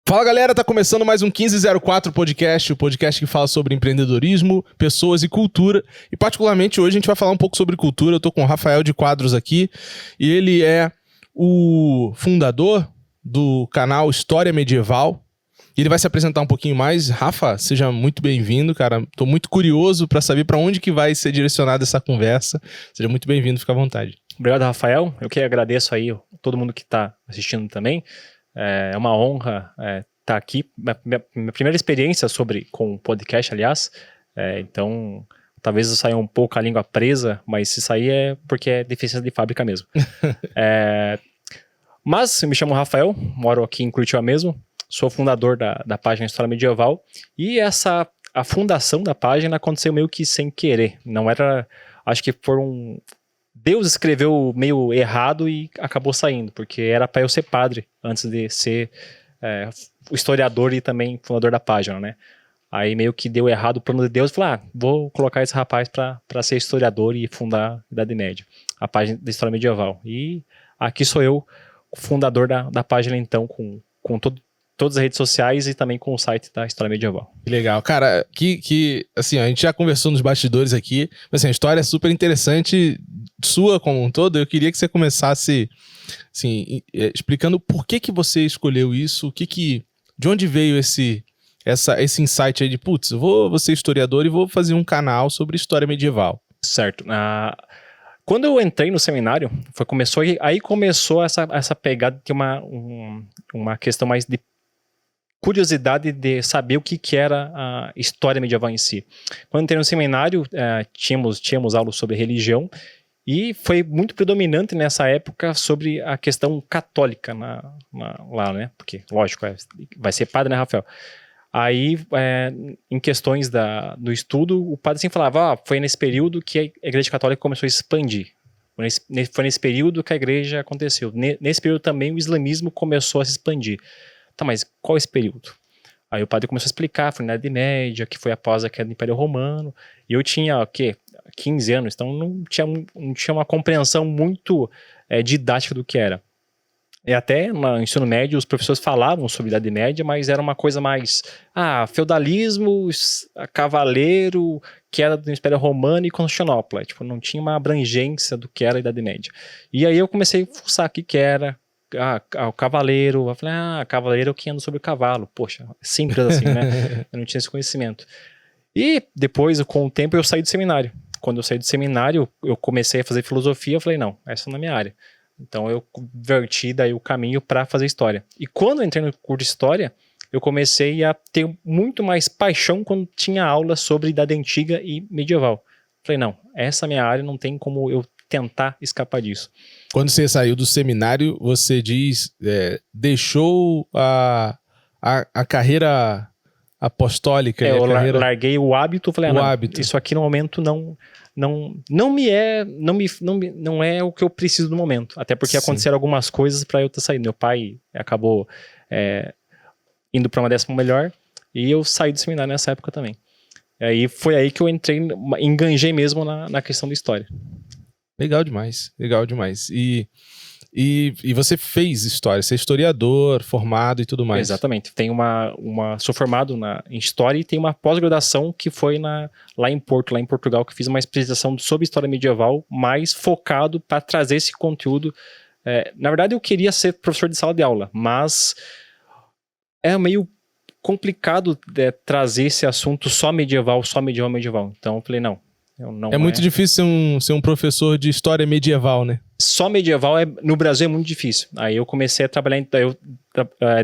Fala galera, tá começando mais um 1504 podcast, o podcast que fala sobre empreendedorismo, pessoas e cultura. E particularmente hoje a gente vai falar um pouco sobre cultura. Eu tô com o Rafael de Quadros aqui e ele é o fundador do canal História Medieval. E ele vai se apresentar um pouquinho mais. Rafa, seja muito bem-vindo, cara. Tô muito curioso pra saber pra onde que vai ser direcionada essa conversa. Seja muito bem-vindo, fica à vontade. Obrigado, Rafael. Eu que agradeço aí todo mundo que tá assistindo também. É uma honra estar aqui. Minha primeira experiência com o podcast, aliás. Então, talvez eu saia um pouco a língua presa, mas se sair é porque é deficiência de fábrica mesmo. Mas eu me chamo Rafael, moro aqui em Curitiba mesmo. Sou fundador da página História Medieval. E a fundação da página aconteceu meio que sem querer. Não era... Acho que Deus escreveu meio errado e acabou saindo, porque era para eu ser padre antes de ser o historiador e também fundador da página, né? Aí meio que deu errado o plano de Deus e falei, vou colocar esse rapaz para ser historiador e fundar a Idade Média, a página da História Medieval. E aqui sou eu, o fundador da página então, com todas as redes sociais e também com o site da História Medieval. Que legal. Cara, assim, a gente já conversou nos bastidores aqui, mas assim, a história é super interessante, sua como um todo. Eu queria que você começasse, assim, explicando por que você escolheu isso, de onde veio esse insight aí de, putz, eu vou ser historiador e vou fazer um canal sobre história medieval. Certo. Quando eu entrei no seminário, começou essa pegada de uma questão mais de curiosidade de saber o que era a história medieval em si. Quando entrei no seminário, tínhamos aulas sobre religião e foi muito predominante nessa época sobre a questão católica lá, né? Porque, lógico, vai ser padre, né, Rafael? Aí, em questões do estudo, o padre sempre falava, foi nesse período que a Igreja Católica começou a expandir. Foi nesse período que a igreja aconteceu. Nesse período também o islamismo começou a se expandir. Tá, mas qual é esse período? Aí o padre começou a explicar, foi na Idade Média, que foi após a queda do Império Romano, e eu tinha, 15 anos, então não tinha uma compreensão muito didática do que era. E até no ensino médio os professores falavam sobre a Idade Média, mas era uma coisa mais, feudalismo, cavaleiro, queda do Império Romano e Constantinopla. Tipo, não tinha uma abrangência do que era a Idade Média. E aí eu comecei a fuçar o que era, o cavaleiro. Eu falei, cavaleiro é quem anda sobre o cavalo. Poxa, simples assim, né? Eu não tinha esse conhecimento. E depois, com o tempo, eu saí do seminário. Quando eu saí do seminário, eu comecei a fazer filosofia. Eu falei, não, essa não é a minha área. Então eu verti daí o caminho para fazer história. E quando eu entrei no curso de história, eu comecei a ter muito mais paixão quando tinha aula sobre Idade Antiga e Medieval. Falei, não, essa é a minha área, não tem como eu tentar escapar disso. Quando você saiu do seminário, você deixou a carreira apostólica. Eu larguei o hábito, falei, hábito. Isso aqui no momento não é o que eu preciso no momento. Até porque aconteceram algumas coisas para eu ter saído. Meu pai acabou indo para uma 10ª melhor e eu saí do seminário nessa época também. Aí foi aí que eu enganjei mesmo na questão da história. Legal demais, legal demais. E você fez história, você é historiador, formado e tudo mais. Exatamente. Sou formado em História e tem uma pós-graduação que foi lá em Portugal, que fiz uma especialização sobre História Medieval, mais focado para trazer esse conteúdo. Na verdade, eu queria ser professor de sala de aula, mas é meio complicado trazer esse assunto só medieval. Então eu falei, não. Muito difícil ser um professor de história medieval, né? Só medieval no Brasil é muito difícil. Aí eu comecei a trabalhar,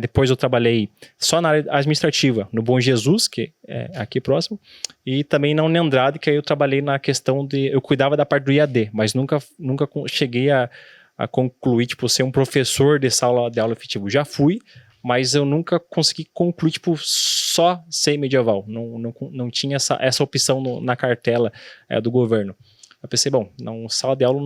depois eu trabalhei só na área administrativa, no Bom Jesus, que é aqui próximo, e também na Uniandrade, que aí eu trabalhei na questão eu cuidava da parte do IAD, mas nunca cheguei a concluir, ser um professor de sala de aula efetivo. Já fui, mas eu nunca consegui concluir, só ser medieval. Não tinha essa opção na cartela do governo. Eu pensei, sala de aula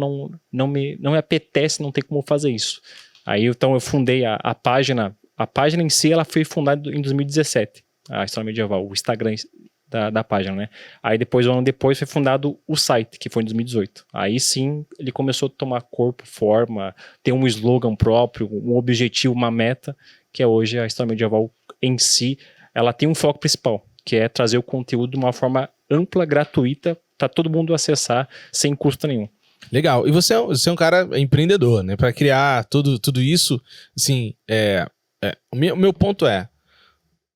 não me apetece, não tem como fazer isso. Aí, então, eu fundei a página. A página em si, ela foi fundada em 2017, a História Medieval, o Instagram da página, né? Aí, um ano depois, foi fundado o site, que foi em 2018. Aí, sim, ele começou a tomar corpo, forma, ter um slogan próprio, um objetivo, uma meta, que é hoje a História Medieval em si, ela tem um foco principal, que é trazer o conteúdo de uma forma ampla, gratuita, para todo mundo acessar sem custo nenhum. Legal. E você é um cara empreendedor, né? Para criar tudo isso, assim, o meu ponto é,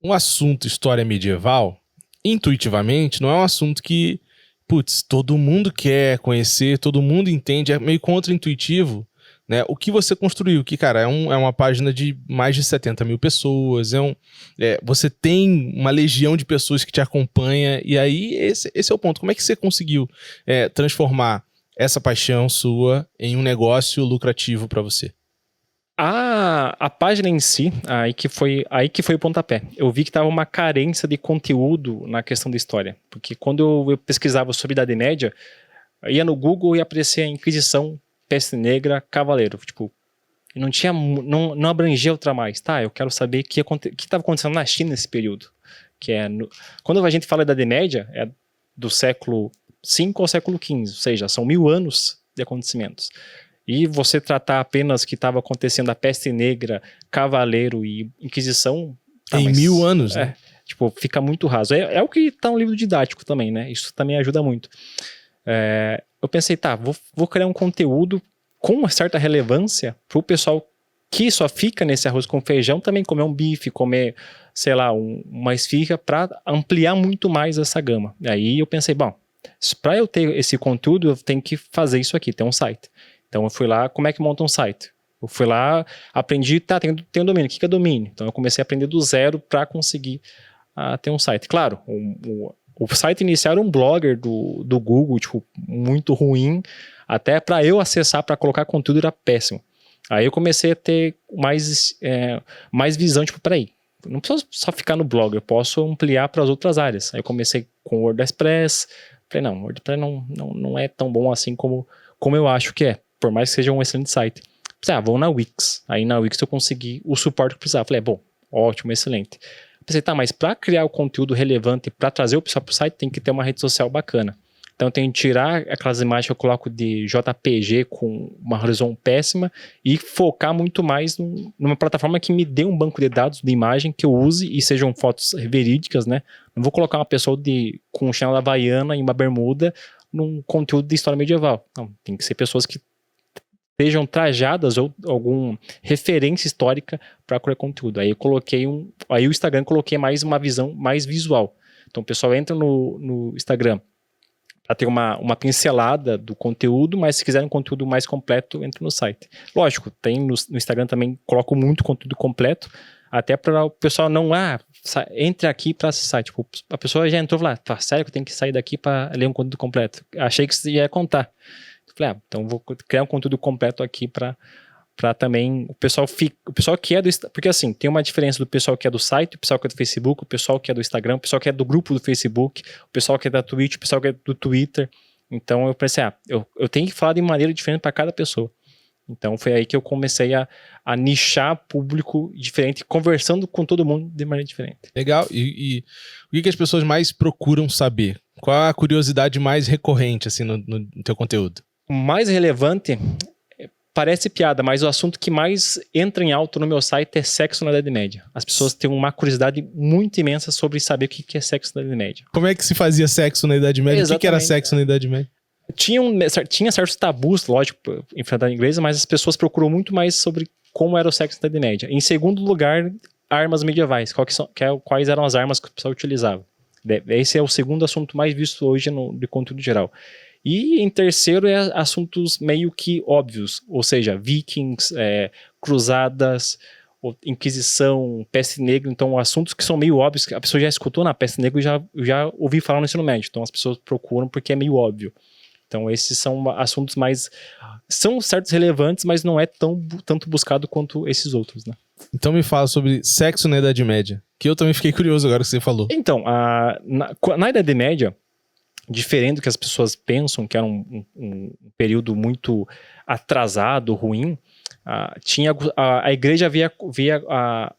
um assunto história medieval, intuitivamente, não é um assunto que, putz, todo mundo quer conhecer, todo mundo entende, é meio contra-intuitivo, né? O que você construiu, que, cara, é uma página de mais de 70 mil pessoas, você tem uma legião de pessoas que te acompanha, e aí esse é o ponto. Como é que você conseguiu transformar essa paixão sua em um negócio lucrativo para você? A página em si, aí que foi o pontapé. Eu vi que tava uma carência de conteúdo na questão da história. Porque quando eu pesquisava sobre a Idade Média, ia no Google e aparecia Inquisição, Peste Negra, Cavaleiro. Tipo, não abrangia outra mais. Tá, eu quero saber o que estava acontecendo na China nesse período. Quando a gente fala da Idade Média, é do século V ao século XV, ou seja, são 1000 anos de acontecimentos. E você tratar apenas que estava acontecendo a Peste Negra, Cavaleiro e Inquisição... Em 1000 anos, né? Tipo, fica muito raso. É o que está no livro didático também, né? Isso também ajuda muito. Eu pensei, vou criar um conteúdo com uma certa relevância para o pessoal que só fica nesse arroz com feijão também comer um bife, comer, sei lá, uma esfirra, para ampliar muito mais essa gama. Aí eu pensei, bom, para eu ter esse conteúdo, eu tenho que fazer isso aqui, ter um site. Então eu fui lá, como é que monta um site? Eu fui lá, aprendi, tem um domínio, o que é domínio? Então eu comecei a aprender do zero para conseguir ter um site. Claro, o site inicial era um blogger do Google, tipo, muito ruim, até para eu acessar, para colocar conteúdo era péssimo. Aí eu comecei a ter mais visão, tipo, peraí, não preciso só ficar no blog, eu posso ampliar para as outras áreas. Aí eu comecei com o WordPress, falei, não, o WordPress não é tão bom assim como eu acho que é, por mais que seja um excelente site. Vou na Wix. Aí na Wix eu consegui o suporte que precisava. Falei, bom, ótimo, excelente. Pensei, mas para criar o conteúdo relevante, para trazer o pessoal para o site, tem que ter uma rede social bacana. Então eu tenho que tirar aquelas imagens que eu coloco de JPG com uma resolução péssima e focar muito mais numa plataforma que me dê um banco de dados de imagem que eu use e sejam fotos verídicas, né? Não vou colocar uma pessoa com um chinelo havaiana e uma bermuda num conteúdo de história medieval. Não, tem que ser pessoas que sejam trajadas ou alguma referência histórica para criar conteúdo. Aí eu coloquei aí o Instagram coloquei mais uma visão mais visual. Então o pessoal entra no Instagram para ter uma pincelada do conteúdo, mas se quiser um conteúdo mais completo, entra no site. Lógico, tem no Instagram também, coloco muito conteúdo completo, até para o pessoal não, entre aqui para acessar. Tipo, a pessoa já entrou e falou, sério que eu tenho que sair daqui para ler um conteúdo completo? Achei que isso ia contar. Falei, então vou criar um conteúdo completo aqui para também o pessoal que é porque assim, tem uma diferença do pessoal que é do site, o pessoal que é do Facebook, o pessoal que é do Instagram, o pessoal que é do grupo do Facebook, o pessoal que é da Twitch, o pessoal que é do Twitter. Então eu pensei, eu tenho que falar de maneira diferente para cada pessoa. Então foi aí que eu comecei a nichar público diferente, conversando com todo mundo de maneira diferente. Legal. E o que as pessoas mais procuram saber? Qual a curiosidade mais recorrente assim, no teu conteúdo? O mais relevante, parece piada, mas o assunto que mais entra em alto no meu site é sexo na Idade Média. As pessoas têm uma curiosidade muito imensa sobre saber o que é sexo na Idade Média. Como é que se fazia sexo na Idade Média? Exatamente. O que era sexo na Idade Média? Tinha certos tabus, lógico, enfrentar a inglesa, mas as pessoas procuram muito mais sobre como era o sexo na Idade Média. Em segundo lugar, armas medievais. Quais eram as armas que o pessoal utilizava? Esse é o segundo assunto mais visto hoje de conteúdo geral. E em terceiro é assuntos meio que óbvios, ou seja, vikings, cruzadas, Inquisição, Peste Negra, então assuntos que são meio óbvios, que a pessoa já escutou na Peste Negra e já ouviu falar no ensino médio, então as pessoas procuram porque é meio óbvio. Então esses são assuntos são certos relevantes, mas não é tanto buscado quanto esses outros, né? Então me fala sobre sexo na Idade Média, que eu também fiquei curioso agora que você falou. Então, na Idade Média, diferente do que as pessoas pensam, que era um período muito atrasado, ruim, a igreja via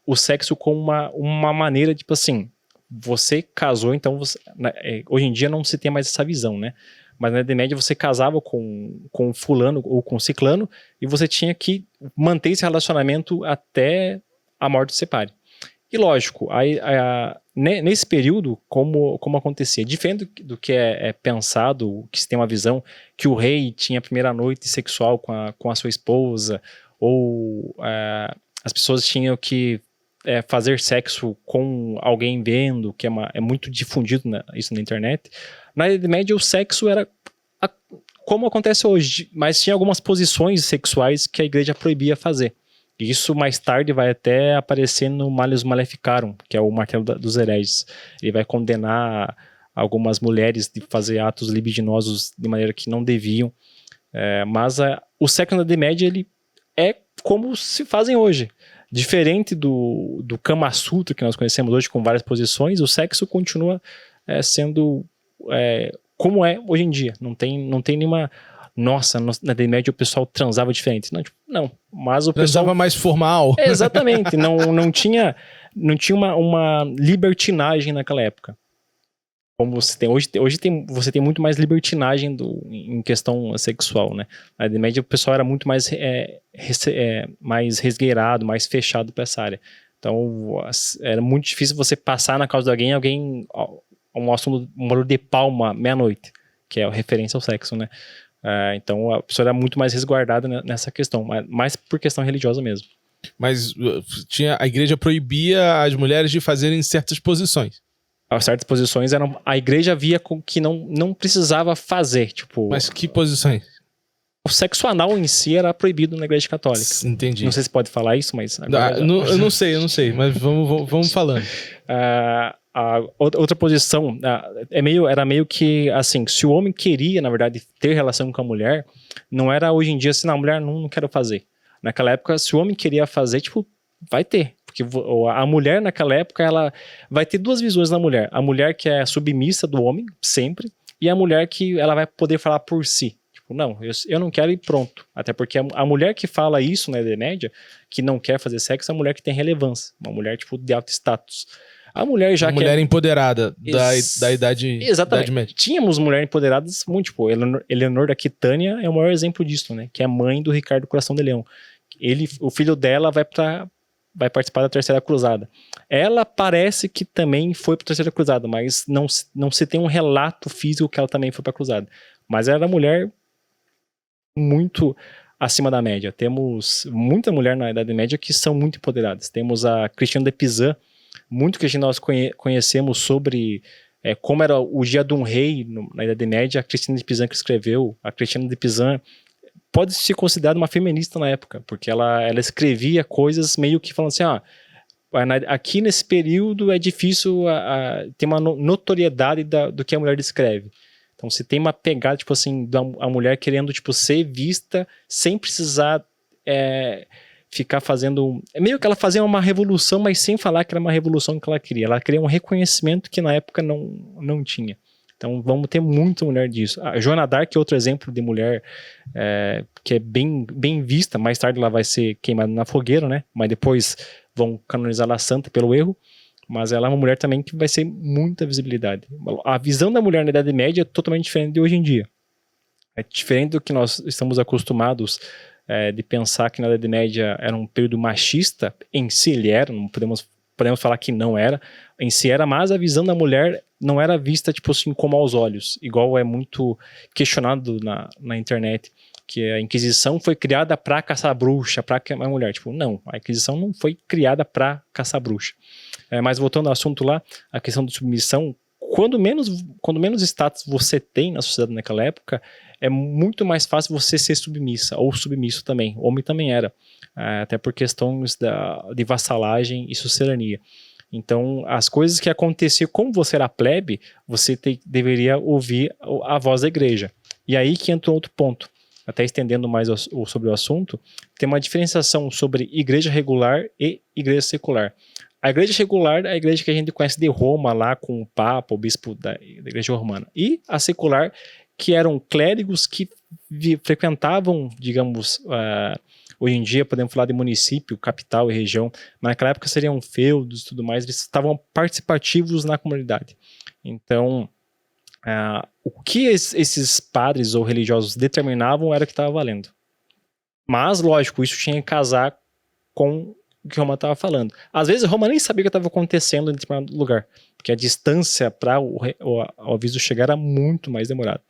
o sexo como uma maneira, tipo assim, você casou, então hoje em dia não se tem mais essa visão, né? Mas na Idade Média você casava com fulano ou com ciclano e você tinha que manter esse relacionamento até a morte se separe. E lógico, nesse período, como acontecia? Diferente do que é pensado, que se tem uma visão que o rei tinha a primeira noite sexual com a sua esposa, ou as pessoas tinham que fazer sexo com alguém vendo, que é muito difundido isso na internet. Na Idade Média, o sexo era como acontece hoje, mas tinha algumas posições sexuais que a igreja proibia fazer. Isso mais tarde vai até aparecer no Malleus Maleficarum, que é o martelo dos hereges. Ele vai condenar algumas mulheres de fazer atos libidinosos de maneira que não deviam. Mas o sexo na Idade Média ele é como se fazem hoje. Diferente do Kama Sutra que nós conhecemos hoje, com várias posições, o sexo continua sendo como é hoje em dia. Não tem nenhuma... Nossa, na Idade Média o pessoal transava diferente. Não, mas o transava pessoal... mais formal. Exatamente, não tinha uma libertinagem naquela época. Como você tem hoje você tem muito mais libertinagem em questão sexual, né? Na Idade Média o pessoal era muito mais mais resgueirado, mais fechado para essa área. Então era muito difícil você passar na casa de alguém mostra um barulho de palma meia-noite, que é a referência ao sexo, né? Então a pessoa era muito mais resguardada nessa questão, mais por questão religiosa mesmo. Mas a igreja proibia as mulheres de fazerem certas posições. Certas posições a igreja via que não precisava fazer, tipo... Mas que posições? O sexo anal em si era proibido na igreja católica. Entendi. Não sei se pode falar isso, mas... Eu não sei, mas vamos falando. A outra posição era meio que assim, se o homem queria, na verdade, ter relação com a mulher, não era hoje em dia assim, a mulher não quero fazer. Naquela época, se o homem queria fazer, tipo, vai ter. Porque a mulher naquela época, ela vai ter duas visões da mulher. A mulher que é submissa do homem, sempre, e a mulher que ela vai poder falar por si. Tipo, não, eu não quero e pronto. Até porque a mulher que fala isso na Idade Média, que não quer fazer sexo, é a mulher que tem relevância. Uma mulher, tipo, de alto status. A mulher já mulher empoderada da idade média. Tínhamos mulheres empoderadas muito, tipo, Eleanor da Aquitânia é o maior exemplo disso, né? Que é a mãe do Ricardo Coração de Leão. O filho dela vai participar da Terceira Cruzada. Ela parece que também foi para a Terceira Cruzada, mas não se tem um relato físico que ela também foi para a Cruzada. Mas ela era mulher muito acima da média. Temos muita mulher na Idade Média que são muito empoderadas. Temos a Christiane de Pizan, muito que nós conhecemos sobre como era o dia de um rei na Idade Média. A Christiane de Pizan que escreveu. A Christiane de Pizan pode ser considerada uma feminista na época, porque ela escrevia coisas meio que falando assim, aqui nesse período é difícil ter uma notoriedade do que a mulher descreve. Então se tem uma pegada, tipo assim, a mulher querendo, tipo, ser vista sem precisar ficar fazendo... meio que ela fazia uma revolução, mas sem falar que era uma revolução que ela queria. Ela queria um reconhecimento que na época não tinha. Então vamos ter muita mulher disso. A Joana d'Arc é outro exemplo de mulher que é bem vista. Mais tarde ela vai ser queimada na fogueira, né? Mas depois vão canonizar ela santa pelo erro. Mas ela é uma mulher também que vai ser muita visibilidade. A visão da mulher na Idade Média é totalmente diferente de hoje em dia. É diferente do que nós estamos acostumados de pensar que na Idade Média era um período machista. Em si ele era, não podemos falar que não era. Em si era, mas a visão da mulher não era vista, tipo assim, como aos olhos. Igual é muito questionado na internet, que a Inquisição foi criada para caçar bruxa, para queimar mulher. Tipo, não, a Inquisição não foi criada para caçar bruxa. Mas voltando ao assunto lá, a questão de submissão, quando menos status você tem na sociedade naquela época, é muito mais fácil você ser submissa, ou submisso também. O homem também era, até por questões de vassalagem e sucerania. Então, as coisas que aconteciam, como você era plebe, você deveria ouvir a voz da igreja. E aí que entra outro ponto. Até estendendo mais sobre o assunto, tem uma diferenciação sobre igreja regular e igreja secular. A igreja regular é a igreja que a gente conhece de Roma, lá com o Papa, o bispo da igreja romana. E a secular, que eram clérigos que frequentavam, digamos, hoje em dia podemos falar de município, capital e região, mas naquela época seriam feudos e tudo mais, eles estavam participativos na comunidade. Então, o que esses padres ou religiosos determinavam era o que estava valendo. Mas, lógico, isso tinha que casar com o que Roma estava falando. Às vezes Roma nem sabia o que estava acontecendo em determinado lugar, porque a distância para o aviso chegar era muito mais demorada.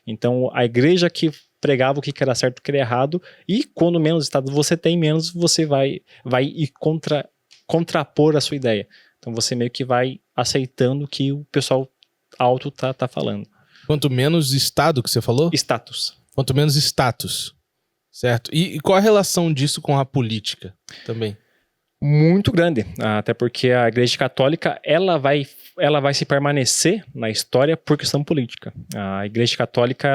Então a igreja que pregava o que era certo e o que era errado, e quando menos Estado você tem, menos você vai ir contrapor a sua ideia. Então você meio que vai aceitando o que o pessoal alto tá falando. Quanto menos Estado que você falou? Status. Quanto menos status. Certo. E qual a relação disso com a política também? Muito grande. Até porque a Igreja Católica ela vai se permanecer na história por questão política. A Igreja Católica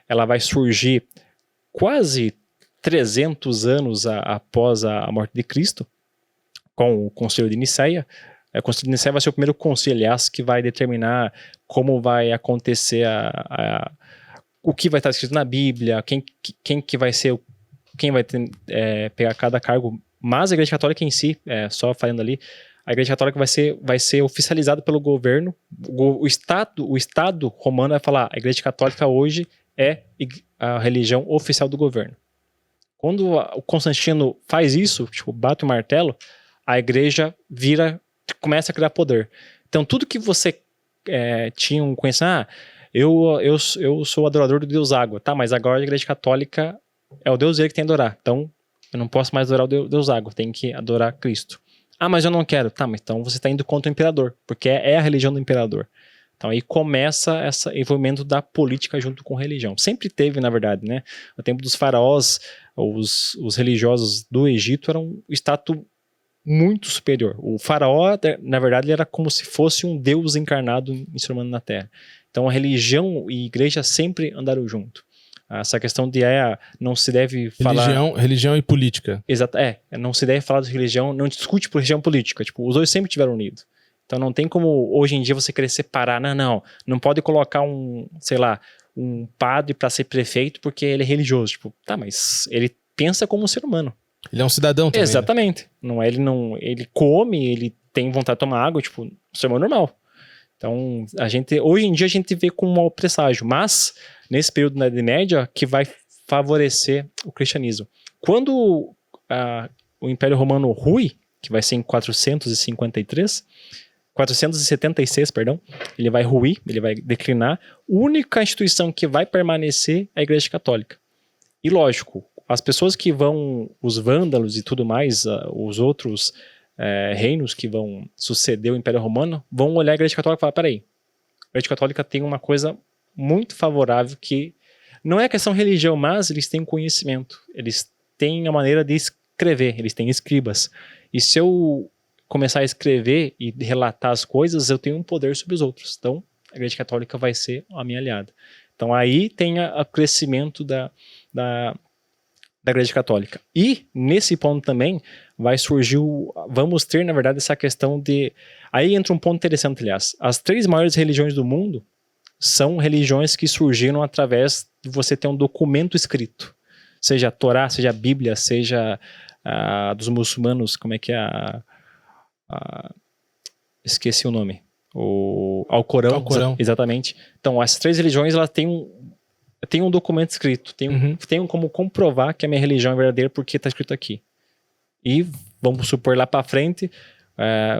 ela vai surgir quase 300 anos após a morte de Cristo, com o Concílio de Nicéia. O Concílio de Nicéia vai ser o primeiro concílio, aliás, que vai determinar como vai acontecer o que vai estar escrito na Bíblia, quem que vai ser, quem vai pegar cada cargo. Mas a Igreja Católica em si, só falando ali, a Igreja Católica vai ser oficializada pelo governo. O Estado romano vai falar: a Igreja Católica hoje é a religião oficial do governo. Quando o Constantino faz isso, tipo, bate o martelo, a Igreja começa a criar poder. Então tudo que você tinha um conhecimento, eu sou adorador do Deus Água, tá? Mas agora a Igreja Católica é o Deus dele que tem que adorar. Então eu não posso mais adorar o Deus Água, tenho que adorar Cristo. Ah, mas eu não quero. Tá, mas então você está indo contra o imperador, porque é a religião do imperador. Então aí começa esse envolvimento da política junto com a religião. Sempre teve, na verdade, né? No tempo dos faraós, os religiosos do Egito eram um status muito superior. O faraó, na verdade, ele era como se fosse um deus encarnado em ser humano na Terra. Então a religião e a igreja sempre andaram junto. Essa questão de não se deve falar... Religião e política. Exato, não se deve falar de religião, não discute por religião política. Tipo, os dois sempre estiveram unidos. Então não tem como hoje em dia você querer separar. Não pode colocar um padre para ser prefeito porque ele é religioso. Tipo, tá, mas ele pensa como um ser humano. Ele é um cidadão também. Exatamente. Né? Ele come, ele tem vontade de tomar água, tipo, um ser humano normal. Então, hoje em dia a gente vê com um mau presságio, mas nesse período da Idade Média que vai favorecer o cristianismo. Quando o Império Romano rui, que vai ser em 476, ele vai ruir, ele vai declinar. A única instituição que vai permanecer é a Igreja Católica. E lógico, as pessoas que os vândalos e tudo mais, os outros reinos que vão suceder o Império Romano, vão olhar a Igreja Católica e falar: peraí, a Igreja Católica tem uma coisa muito favorável que não é questão de religião, mas eles têm conhecimento, eles têm a maneira de escrever, eles têm escribas. E se eu começar a escrever e relatar as coisas, eu tenho um poder sobre os outros. Então, a Igreja Católica vai ser a minha aliada. Então, aí tem o crescimento da Igreja Católica. E, nesse ponto também, vai surgir vamos ter, na verdade, essa questão de... Aí entra um ponto interessante, aliás. As 3 maiores religiões do mundo são religiões que surgiram através de você ter um documento escrito. Seja a Torá, seja a Bíblia, seja dos muçulmanos, como é que é esqueci o nome. O Alcorão. Alcorão. Exatamente. Então, essas 3 religiões, elas têm um documento escrito, tem como comprovar que a minha religião é verdadeira porque está escrito aqui. E vamos supor lá para frente,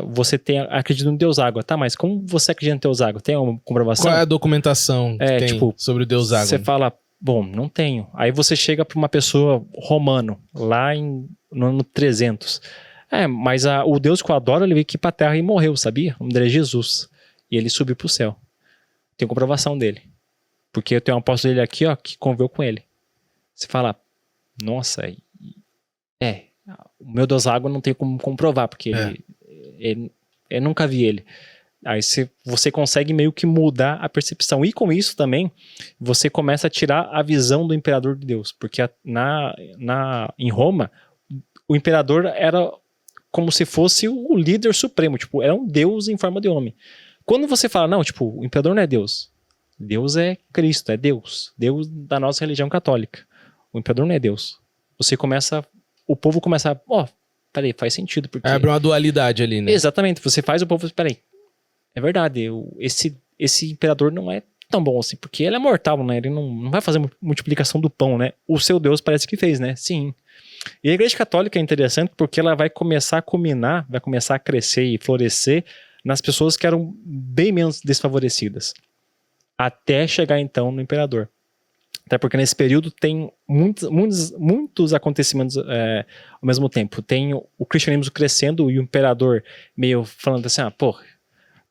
você acredita no Deus Água, tá? Mas como você acredita no Deus Água? Tem uma comprovação? Qual é a documentação que tem sobre o Deus Água? Você fala, bom, não tenho. Aí você chega para uma pessoa romano lá no ano 300. Mas o Deus que eu adoro, ele veio aqui para a Terra e morreu, sabia? O nome dele é Jesus. E ele subiu para o céu. Tem comprovação dele. Porque eu tenho um apóstolo dele aqui, que conviveu com ele. Você fala, nossa, o meu Deus Água não tem como comprovar, porque eu nunca vi ele. Aí você consegue meio que mudar a percepção. E com isso também, você começa a tirar a visão do imperador de Deus. Porque em Roma, o imperador era como se fosse o líder supremo. Tipo, era um Deus em forma de homem. Quando você fala, não, tipo, o imperador não é Deus. Deus é Cristo, é Deus. Deus da nossa religião católica. O imperador não é Deus. O povo começa a... peraí, faz sentido. Porque... abre uma dualidade ali, né? Exatamente. Você faz o povo... Peraí, é verdade. Esse imperador não é tão bom assim, porque ele é mortal, né? Ele não vai fazer multiplicação do pão, né? O seu Deus parece que fez, né? Sim. E a Igreja Católica é interessante porque ela vai começar a culminar, vai começar a crescer e florescer nas pessoas que eram bem menos desfavorecidas, até chegar então no imperador. Até porque nesse período tem muitos acontecimentos ao mesmo tempo. Tem o cristianismo crescendo e o imperador meio falando assim,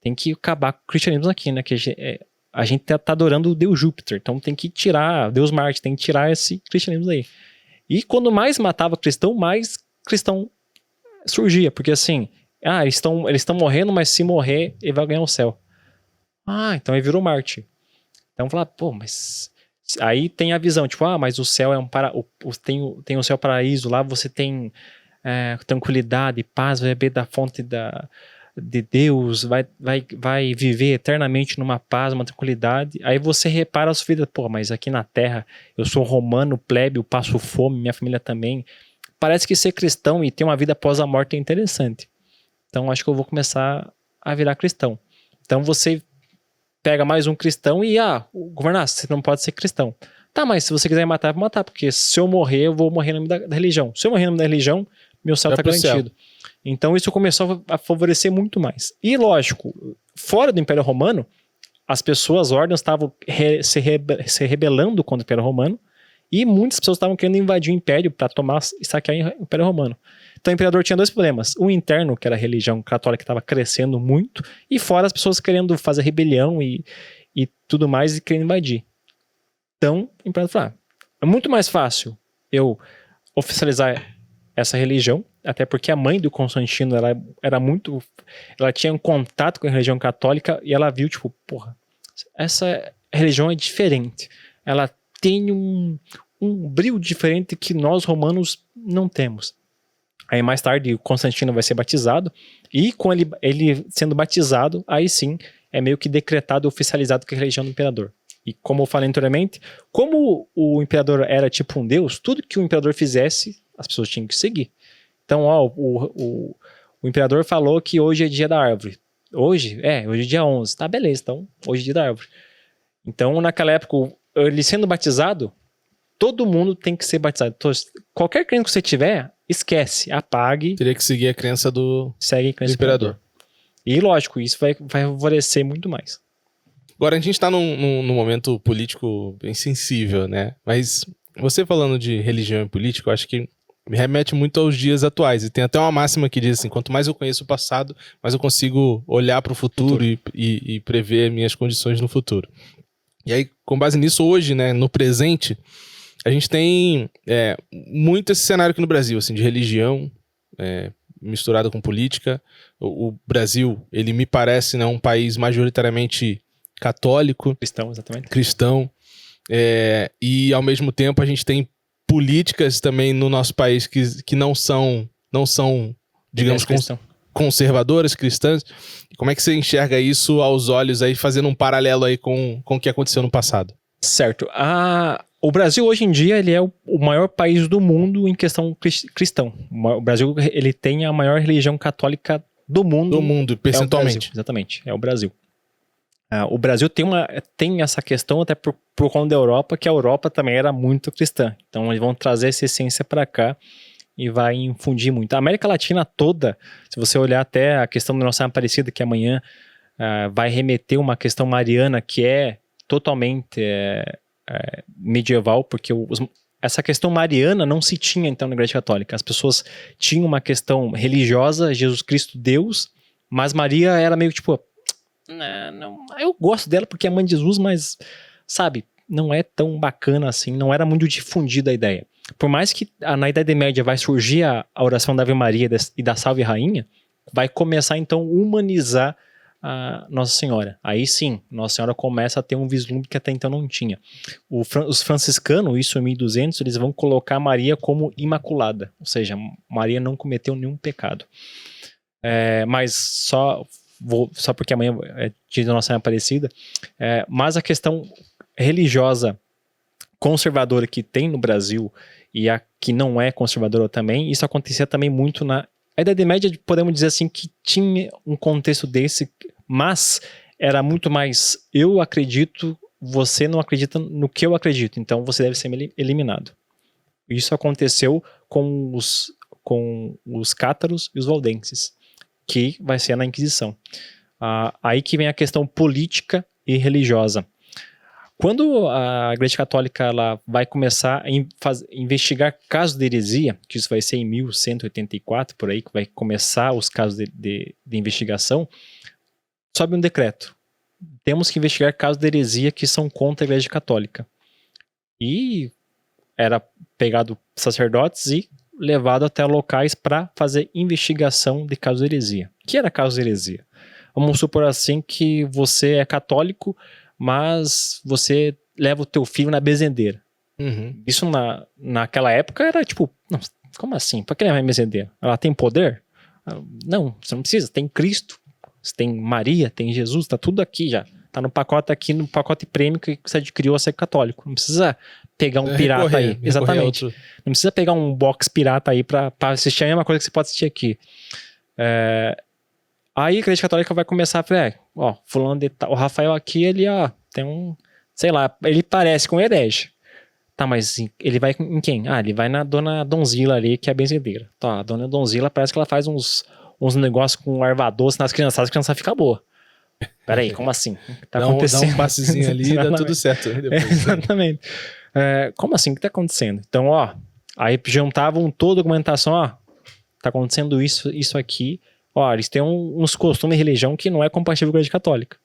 tem que acabar com o cristianismo aqui, né? Que a gente tá adorando o Deus Júpiter, então tem que tirar, Deus Marte, tem que tirar esse cristianismo aí. E quando mais matava cristão, mais cristão surgia, porque assim, eles estão morrendo, mas se morrer, ele vai ganhar o céu. Então ele virou Marte. Então falar, mas aí tem a visão, tipo, mas o céu é tem o céu paraíso, lá você tem tranquilidade, paz, vai beber da fonte de Deus, vai viver eternamente numa paz, uma tranquilidade. Aí você repara a sua vida, mas aqui na Terra eu sou romano, plebe, passo fome, minha família também. Parece que ser cristão e ter uma vida após a morte é interessante. Então acho que eu vou começar a virar cristão. Então você pega mais um cristão e, governador, você não pode ser cristão. Tá, mas se você quiser me matar, eu vou matar, porque se eu morrer, eu vou morrer em nome da religião. Se eu morrer em nome da religião, meu céu está garantido. Então isso começou a favorecer muito mais. E lógico, fora do Império Romano, as pessoas, as ordens estavam se rebelando contra o Império Romano e muitas pessoas estavam querendo invadir o Império para tomar e saquear o Império Romano. Então o imperador tinha dois problemas. O interno, que era a religião católica que estava crescendo muito, e fora as pessoas querendo fazer rebelião e tudo mais e querendo invadir. Então o imperador falou, é muito mais fácil eu oficializar essa religião, até porque a mãe do Constantino, ela tinha um contato com a religião católica e ela viu, essa religião é diferente. Ela tem um brilho diferente que nós romanos não temos. Aí mais tarde o Constantino vai ser batizado e com ele sendo batizado, aí sim é meio que decretado e oficializado que é a religião do imperador. E como eu falei anteriormente, como o imperador era tipo um deus, tudo que o imperador fizesse, as pessoas tinham que seguir. Então, o imperador falou que hoje é dia da árvore. Hoje é dia 11. Tá, beleza, então hoje é dia da árvore. Então, naquela época, ele sendo batizado, todo mundo tem que ser batizado. Então, qualquer crença que você tiver, esquece, apague. Teria que seguir a crença do imperador. E lógico, isso vai favorecer muito mais. Agora, a gente tá num momento político bem sensível, né? Mas você falando de religião e política, eu acho que me remete muito aos dias atuais. E tem até uma máxima que diz assim, quanto mais eu conheço o passado, mais eu consigo olhar para o futuro e prever minhas condições no futuro. E aí, com base nisso, hoje, né, no presente, a gente tem muito esse cenário aqui no Brasil, assim, de religião misturada com política. O Brasil, ele me parece, né, um país majoritariamente católico. Cristão, exatamente. Cristão. E, ao mesmo tempo, a gente tem políticas também no nosso país que não são digamos, conservadoras, cristãs. Como é que você enxerga isso aos olhos aí, fazendo um paralelo aí com o que aconteceu no passado? Certo. O Brasil hoje em dia ele é o maior país do mundo em questão cristão. O Brasil ele tem a maior religião católica do mundo. Do mundo, percentualmente. Exatamente, é o Brasil. O Brasil tem essa questão até por conta da Europa, que a Europa também era muito cristã. Então eles vão trazer essa essência para cá e vai infundir muito. A América Latina toda, se você olhar até a questão da Nossa Aparecida, que amanhã vai remeter uma questão mariana que é totalmente medieval, porque essa questão mariana não se tinha então na Igreja Católica. As pessoas tinham uma questão religiosa, Jesus Cristo Deus, mas Maria era meio tipo... Não, eu gosto dela porque é mãe de Jesus, mas, sabe, não é tão bacana assim, não era muito difundida a ideia. Por mais que na Idade Média vai surgir a oração da Ave Maria e da Salve Rainha, vai começar então a humanizar a Nossa Senhora. Aí sim, Nossa Senhora começa a ter um vislumbre que até então não tinha. Os franciscanos, isso em 1200, eles vão colocar Maria como imaculada, ou seja, Maria não cometeu nenhum pecado. Mas só porque amanhã é dia da Nossa Senhora Aparecida, mas a questão religiosa conservadora que tem no Brasil e a que não é conservadora também, isso acontecia também muito na Idade Média, podemos dizer assim, que tinha um contexto desse, mas era muito mais eu acredito, você não acredita no que eu acredito, então você deve ser eliminado. Isso aconteceu com os cátaros e os valdenses, que vai ser na Inquisição. Aí que vem a questão política e religiosa. Quando a Igreja Católica ela vai começar a investigar casos de heresia, que isso vai ser em 1184, por aí, que vai começar os casos de investigação, sobe um decreto. Temos que investigar casos de heresia que são contra a Igreja Católica. E era pegado sacerdotes e levado até locais para fazer investigação de casos de heresia. O que era caso de heresia? Vamos supor assim que você é católico, mas você leva o teu filho na benzedeira. Uhum. Isso naquela época era tipo, não, como assim? Pra que levar na benzedeira? Ela tem poder? Não, você não precisa. Tem Cristo, você tem Maria, tem Jesus, tá tudo aqui já. Tá no pacote prêmio que você adquiriu a ser católico. Não precisa pegar um pirata aí. Exatamente. Não precisa pegar um box pirata aí pra assistir a mesma coisa que você pode assistir aqui. Aí a Igreja Católica vai começar a falar, fulano de tal, o Rafael aqui, ele, tem um, sei lá, ele parece com um herege. Tá, mas ele vai em quem? Ele vai na dona Donzila ali, que é a benzedeira. Tá, a dona Donzila parece que ela faz uns negócios com erva doce nas criançadas, as crianças ficam boas. Peraí, como assim? Tá acontecendo? Dá um passezinho ali e dá tudo certo. Exatamente. Como assim? O que tá acontecendo? Então, aí juntavam toda a documentação, tá acontecendo isso aqui. Eles têm uns costumes de religião que não é compatível com a Igreja Católica.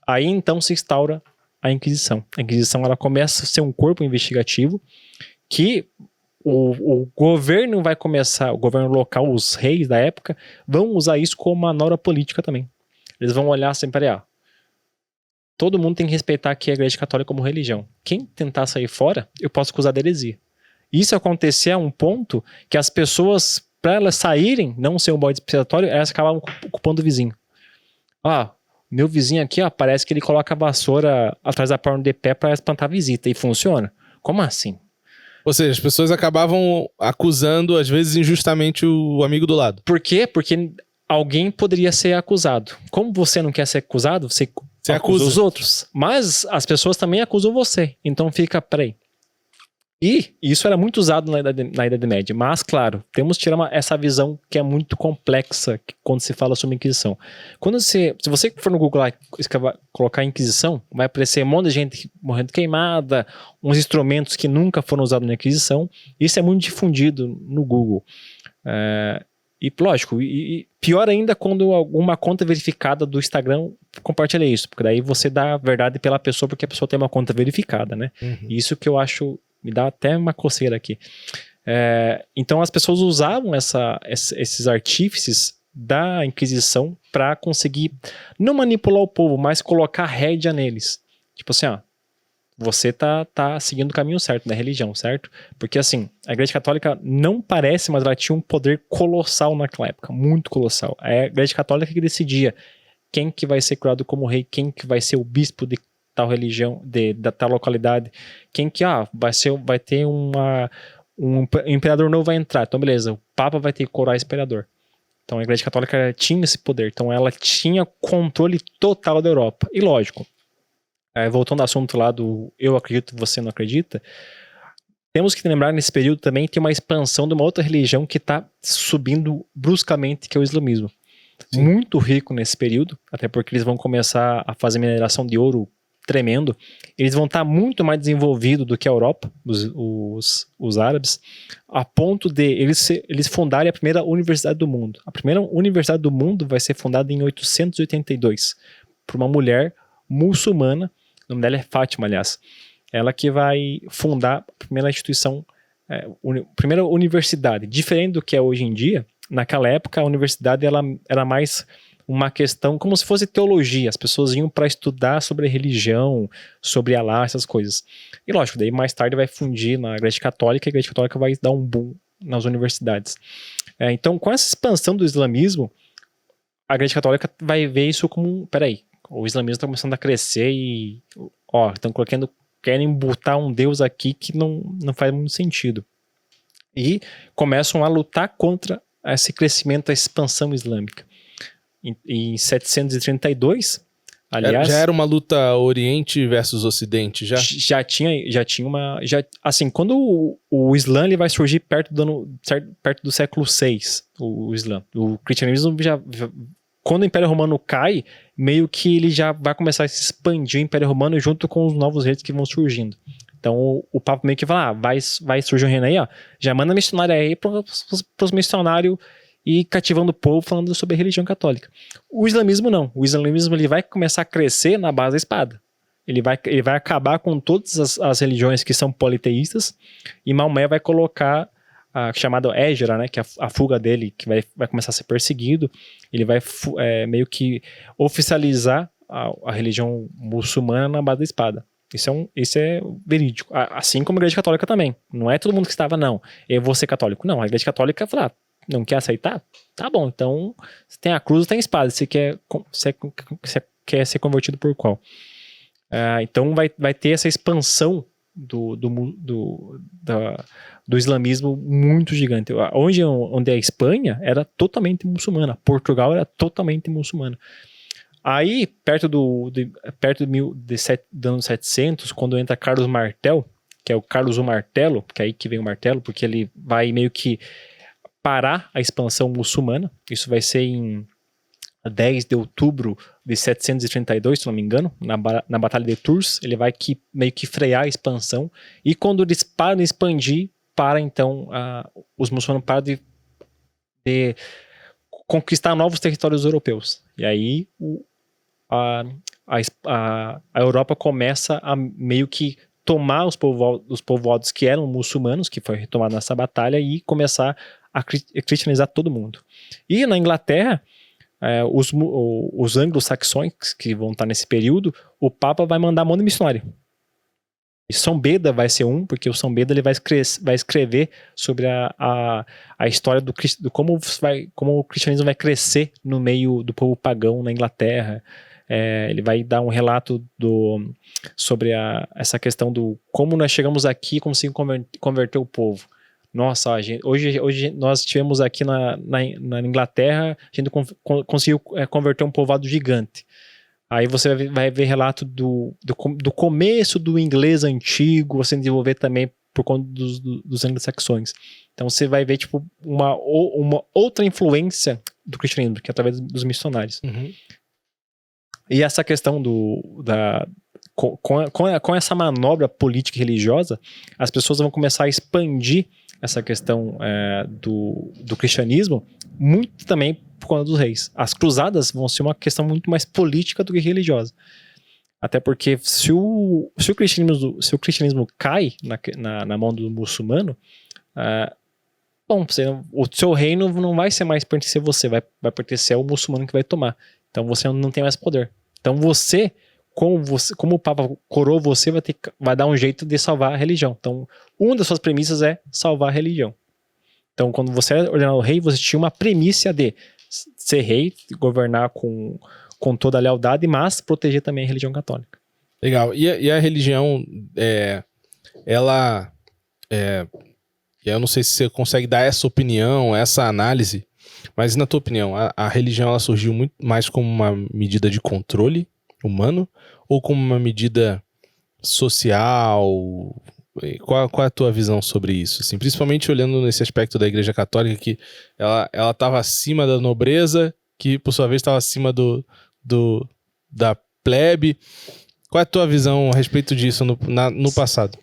Aí então se instaura a Inquisição. A Inquisição ela começa a ser um corpo investigativo que o governo vai começar, o governo local, os reis da época, vão usar isso como manobra política também. Eles vão olhar assim, peraí, todo mundo tem que respeitar aqui a Igreja Católica como religião. Quem tentar sair fora, eu posso acusar de heresia. Isso acontecer a um ponto que as pessoas, para elas saírem, não ser um bode expiatório, elas acabavam ocupando o vizinho. Meu vizinho aqui, parece que ele coloca a vassoura atrás da porta de pé para espantar a visita. E funciona. Como assim? Ou seja, as pessoas acabavam acusando, às vezes, injustamente o amigo do lado. Por quê? Porque alguém poderia ser acusado. Como você não quer ser acusado, você acusa os outros. Mas as pessoas também acusam você. Então fica, peraí. E isso era muito usado na Idade Média. Mas, claro, temos que tirar essa visão que é muito complexa quando se fala sobre Inquisição. Se você for no Google lá colocar Inquisição, vai aparecer um monte de gente morrendo queimada, uns instrumentos que nunca foram usados na Inquisição. Isso é muito difundido no Google. E lógico, e pior ainda quando alguma conta verificada do Instagram compartilha isso, porque daí você dá a verdade pela pessoa, porque a pessoa tem uma conta verificada, né? Uhum. Isso que eu acho, me dá até uma coceira aqui. Então as pessoas usavam esses artífices da Inquisição para conseguir não manipular o povo, mas colocar rédea neles. Tipo assim, você tá seguindo o caminho certo da religião, certo? Porque assim, a Igreja Católica não parece, mas ela tinha um poder colossal naquela época, muito colossal. É a Igreja Católica que decidia quem que vai ser coroado como rei, quem que vai ser o bispo de tal religião, da tal localidade, quem que vai ter um imperador novo vai entrar, então beleza, o Papa vai ter que coroar esse imperador. Então a Igreja Católica tinha esse poder, então ela tinha controle total da Europa. E lógico, voltando ao assunto lá do eu acredito, você não acredita, temos que lembrar nesse período também tem uma expansão de uma outra religião que está subindo bruscamente, que é o islamismo. Sim. Muito rico nesse período, até porque eles vão começar a fazer mineração de ouro tremendo. Eles vão estar muito mais desenvolvidos do que a Europa, os árabes, a ponto de eles fundarem a primeira universidade do mundo. A primeira universidade do mundo vai ser fundada em 882 por uma mulher muçulmana. O nome dela é Fátima, aliás. Ela que vai fundar a primeira instituição, primeira universidade. Diferente do que é hoje em dia, naquela época a universidade ela era mais uma questão como se fosse teologia. As pessoas iam para estudar sobre religião, sobre Alá, essas coisas. E lógico, daí mais tarde vai fundir na Igreja Católica, e a Igreja Católica vai dar um boom nas universidades. Então, com essa expansão do islamismo, a Igreja Católica vai ver isso como, peraí, o islamismo está começando a crescer e estão querem botar um Deus aqui que não faz muito sentido. E começam a lutar contra esse crescimento, a expansão islâmica. Em 732, Aliás, já era uma luta Oriente versus Ocidente, já? já tinha uma... assim, quando o Islã ele vai surgir perto do século VI, o Islã. O cristianismo quando o Império Romano cai, meio que ele já vai começar a se expandir o Império Romano junto com os novos reinos que vão surgindo. Então o Papa meio que fala, vai surgir um reino aí, ó, já manda missionário aí pros missionários e cativando o povo falando sobre a religião católica. O islamismo não. O islamismo ele vai começar a crescer na base da espada. Ele vai acabar com todas as religiões que são politeístas e Maomé vai colocar a chamada Hégira, né, que é a fuga dele, que vai começar a ser perseguido. Ele vai meio que oficializar a religião muçulmana na base da espada. Isso é verídico. Assim como a Igreja Católica também. Não é todo mundo que estava, não, eu vou ser católico. Não, a Igreja Católica fala, não quer aceitar? Tá bom, então você tem a cruz, tem a espada. Você quer ser convertido por qual? Então vai ter essa expansão do islamismo muito gigante. Onde a Espanha era totalmente muçulmana, Portugal era totalmente muçulmana. Aí, perto do anos 700, quando entra Carlos Martel, que é o Carlos o Martelo, que é aí que vem o martelo, porque ele vai meio que parar a expansão muçulmana. Isso vai ser em 10 de outubro de 732, se não me engano, na Batalha de Tours. Ele vai meio que frear a expansão. E quando eles param de expandir, então os muçulmanos param de conquistar novos territórios europeus. E aí a Europa começa a meio que tomar os povoados que eram muçulmanos, que foi retomado nessa batalha, e começar a cristianizar todo mundo. E na Inglaterra, os anglo-saxões que vão estar nesse período, o Papa vai mandar um monte de missionário. E São Beda vai ser porque o São Beda ele vai escrever sobre a história do como o cristianismo vai crescer no meio do povo pagão na Inglaterra. Ele vai dar um relato sobre essa questão do como nós chegamos aqui e conseguimos converter o povo. Nossa, hoje nós tivemos aqui na Inglaterra, a gente conseguiu converter um povoado gigante. Aí você vai ver relato do começo do inglês antigo, você desenvolver também por conta dos anglo-saxões. Então você vai ver tipo uma outra influência do cristianismo, que é através dos missionários. Uhum. E essa questão com essa manobra política e religiosa, as pessoas vão começar a expandir essa questão do cristianismo, muito também por conta dos reis. As cruzadas vão ser uma questão muito mais política do que religiosa. Até porque se o cristianismo cai na mão do muçulmano, o seu reino não vai ser mais pertencer a você, vai pertencer ao muçulmano que vai tomar. Então você não tem mais poder. Então como o Papa coroou você, vai dar um jeito de salvar a religião. Então, uma das suas premissas é salvar a religião. Então, quando você era ordenado rei, você tinha uma premissa de ser rei, governar com toda a lealdade, mas proteger também a religião católica. Legal. E a religião, eu não sei se você consegue dar essa opinião, essa análise, mas na tua opinião, a religião ela surgiu muito mais como uma medida de controle humano ou como uma medida social? Qual é a tua visão sobre isso? Assim, principalmente olhando nesse aspecto da Igreja Católica, que ela estava acima da nobreza, que por sua vez estava acima da plebe. Qual é a tua visão a respeito disso no passado?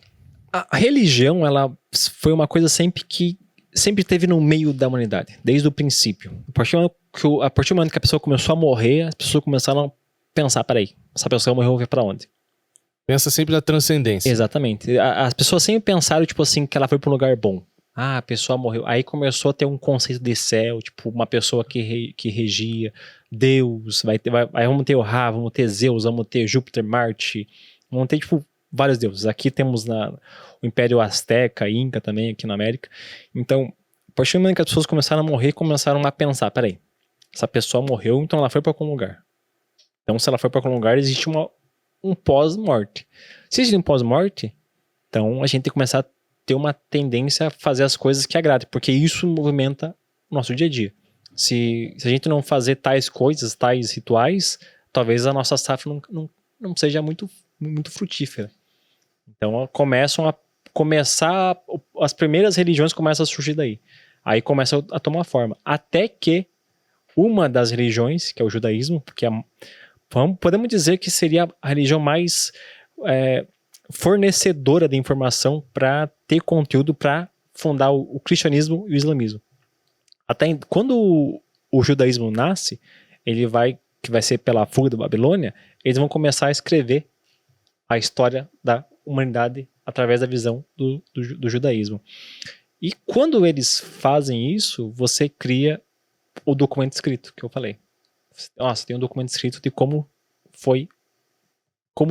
A religião, ela foi uma coisa sempre teve no meio da humanidade, desde o princípio. A partir do momento que a pessoa começou a morrer, as pessoas começaram a pensar, peraí, essa pessoa morreu, vai pra onde? Pensa sempre na transcendência. Exatamente. As pessoas sempre pensaram, tipo assim, que ela foi pra um lugar bom. A pessoa morreu. Aí começou a ter um conceito de céu, tipo, uma pessoa que regia, Deus, aí vamos ter o Ra, vamos ter Zeus, vamos ter Júpiter, Marte, vamos ter, tipo, vários deuses. Aqui temos o Império Azteca, Inca também, aqui na América. Então, a partir do momento que as pessoas começaram a morrer, começaram a pensar, peraí, essa pessoa morreu, então ela foi pra algum lugar. Então, se ela foi pra algum lugar, existe um pós-morte. Se existe um pós-morte, então a gente tem que começar a ter uma tendência a fazer as coisas que agradem, porque isso movimenta o nosso dia a dia. Se a gente não fazer tais coisas, tais rituais, talvez a nossa safra não seja muito frutífera. Então as primeiras religiões começam a surgir daí. Aí começa a tomar forma. Até que uma das religiões, que é o judaísmo, que podemos dizer que seria a religião mais fornecedora de informação para ter conteúdo para fundar o cristianismo e o islamismo. Até quando o judaísmo nasce, que vai ser pela fuga da Babilônia, eles vão começar a escrever a história da humanidade através da visão do judaísmo. E quando eles fazem isso, você cria o documento escrito, que eu falei. Nossa, tem um documento escrito de como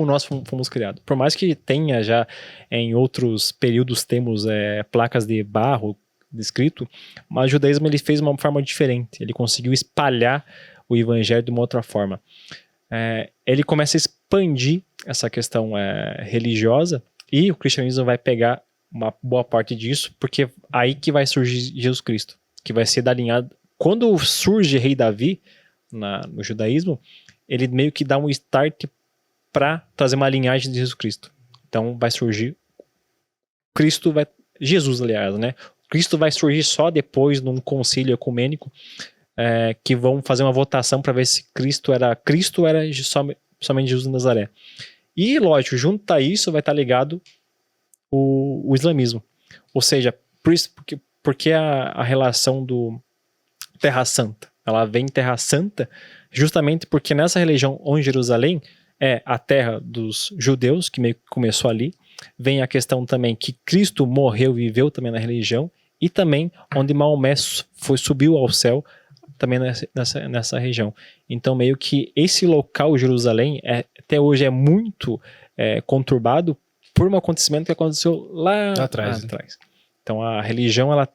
nós fomos criados. Por mais que tenha já em outros períodos temos placas de barro escrito, mas o judaísmo ele fez uma forma diferente. Ele conseguiu espalhar o evangelho de uma outra forma. Ele começa a expandir essa questão religiosa e o cristianismo vai pegar uma boa parte disso, porque aí que vai surgir Jesus Cristo, que vai ser da linhagem. Quando surge Rei Davi no judaísmo, ele meio que dá um start para trazer uma linhagem de Jesus Cristo. Então vai surgir Jesus, aliás, né? Cristo vai surgir só depois num concílio ecumênico que vão fazer uma votação para ver se Cristo era somente Jesus de Nazaré. E, lógico, junto a isso vai estar ligado o islamismo. Ou seja, porque a relação do Terra Santa, ela vem Terra Santa justamente porque nessa religião onde Jerusalém é a terra dos judeus, que meio que começou ali, vem a questão também que Cristo morreu e viveu também na religião, e também onde Maomé subiu ao céu, também nessa região. Então meio que esse local, Jerusalém, até hoje é muito conturbado por um acontecimento que aconteceu lá atrás. Então a religião ela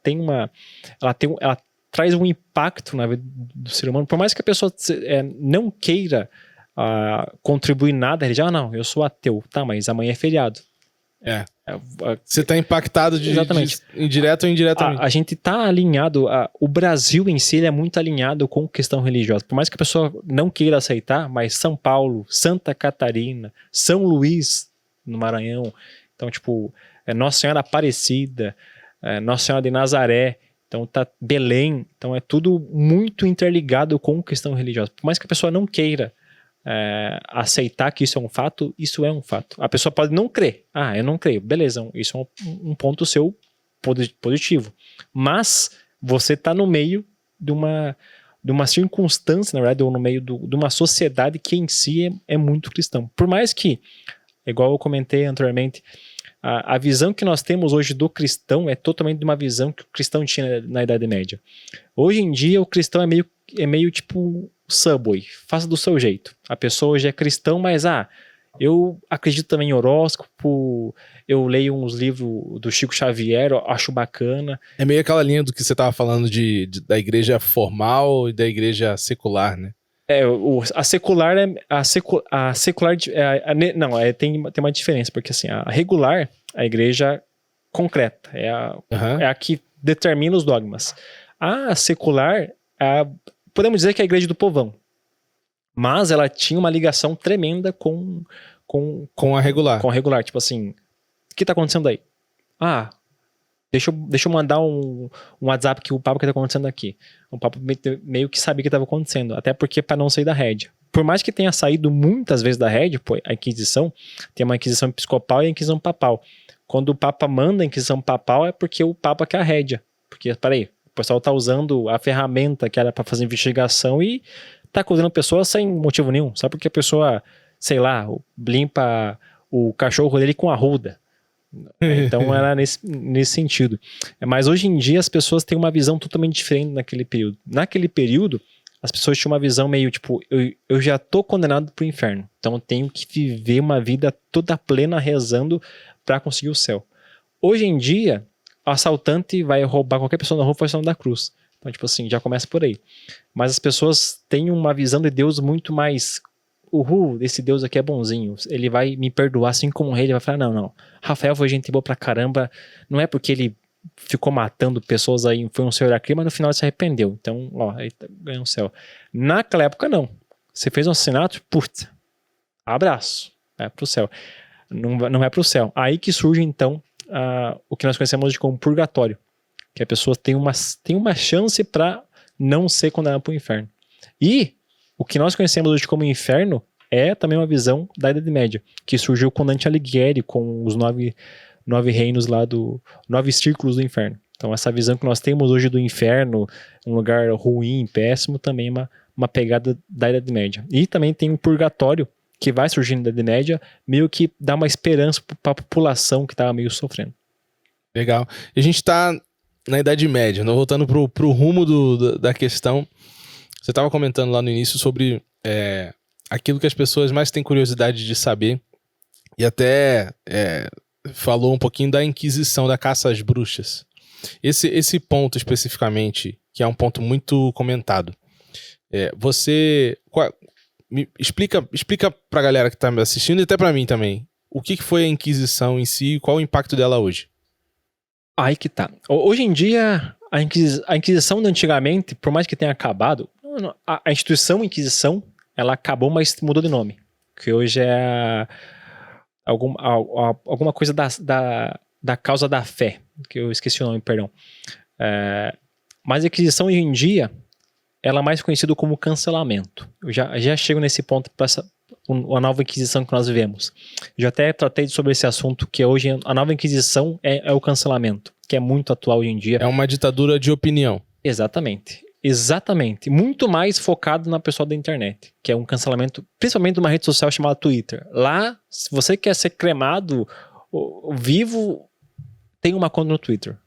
traz um impacto na vida do ser humano, por mais que a pessoa não queira contribuir nada, a religião, não, eu sou ateu, tá, mas amanhã é feriado. Você está impactado indireto ou indiretamente. A gente está alinhado, o Brasil em si ele é muito alinhado com questão religiosa. Por mais que a pessoa não queira aceitar, mas São Paulo, Santa Catarina, São Luís, no Maranhão, então tipo, Nossa Senhora Aparecida, Nossa Senhora de Nazaré, então tá Belém, então é tudo muito interligado com questão religiosa. Por mais que a pessoa não queira aceitar que isso é um fato, isso é um fato. A pessoa pode não crer. Eu não creio. Beleza, isso é um ponto seu positivo. Mas você está no meio de uma circunstância, na verdade, ou no meio de uma sociedade que em si é muito cristã. Por mais que, igual eu comentei anteriormente, a visão que nós temos hoje do cristão é totalmente de uma visão que o cristão tinha na Idade Média. Hoje em dia, o cristão é meio tipo Subway, faça do seu jeito. A pessoa hoje é cristão, mas eu acredito também em horóscopo, eu leio uns livros do Chico Xavier, eu acho bacana. É meio aquela linha do que você estava falando da igreja formal e da igreja secular, né? A secular tem uma diferença, porque assim, a regular, a igreja concreta, é a que determina os dogmas. A secular, podemos dizer que é a igreja do povão, mas ela tinha uma ligação tremenda com a regular. Com a regular, tipo assim, o que está acontecendo aí? Deixa eu mandar um WhatsApp que o papo que está acontecendo aqui. O papo meio que sabia o que estava acontecendo, até porque para não sair da rédea. Por mais que tenha saído muitas vezes da rédea, a Inquisição, tem uma Inquisição episcopal e a Inquisição papal. Quando o Papa manda a Inquisição papal é porque o Papa quer a rédea. Porque, peraí, o pessoal está usando a ferramenta que era para fazer investigação e está acusando a pessoa sem motivo nenhum. Só porque a pessoa, sei lá, limpa o cachorro dele com arruda. Então era nesse sentido. Mas hoje em dia as pessoas têm uma visão totalmente diferente naquele período. Naquele período, as pessoas tinham uma visão meio tipo, eu já tô condenado pro inferno, então eu tenho que viver uma vida toda plena rezando para conseguir o céu. Hoje em dia, o assaltante vai roubar qualquer pessoa na rua faz o sinal da cruz. Então, tipo assim, já começa por aí. Mas as pessoas têm uma visão de Deus muito mais esse Deus aqui é bonzinho, ele vai me perdoar, assim como o rei, ele vai falar, não, Rafael foi gente boa pra caramba, não é porque ele ficou matando pessoas aí, foi um senhor a crime, mas no final ele se arrependeu, então, ele ganhou o céu. Naquela época, não. Você fez um assassinato, putz, abraço, é pro céu. Não é pro céu. Aí que surge, então, o que nós conhecemos hoje como purgatório, que a pessoa tem uma chance para não ser condenada para o inferno. E o que nós conhecemos hoje como inferno é também uma visão da Idade Média, que surgiu com Dante Alighieri, com os nove reinos lá 9 círculos do inferno. Então essa visão que nós temos hoje do inferno, um lugar ruim, péssimo, também é uma pegada da Idade Média. E também tem um purgatório que vai surgindo na Idade Média, meio que dá uma esperança para a população que estava meio sofrendo. Legal. E a gente está na Idade Média, né? Voltando pro rumo da questão. Você estava comentando lá no início sobre aquilo que as pessoas mais têm curiosidade de saber, e até falou um pouquinho da Inquisição, da caça às bruxas. Esse ponto especificamente, que é um ponto muito comentado, explica pra galera que tá me assistindo e até pra mim também, o que foi a Inquisição em si e qual o impacto dela hoje? Aí que tá. Hoje em dia, a Inquisição de antigamente, por mais que tenha acabado, a instituição Inquisição, ela acabou, mas mudou de nome. Que hoje é alguma coisa da causa da fé, que eu esqueci o nome, perdão. Mas a Inquisição hoje em dia, ela é mais conhecida como cancelamento. Eu já chego nesse ponto para a nova Inquisição que nós vivemos. Já até tratei sobre esse assunto, que hoje a nova Inquisição é o cancelamento, que é muito atual hoje em dia. É uma ditadura de opinião. Exatamente. Muito mais focado na pessoa da internet, que é um cancelamento, principalmente de uma rede social chamada Twitter. Lá, se você quer ser cremado vivo, tem uma conta no Twitter.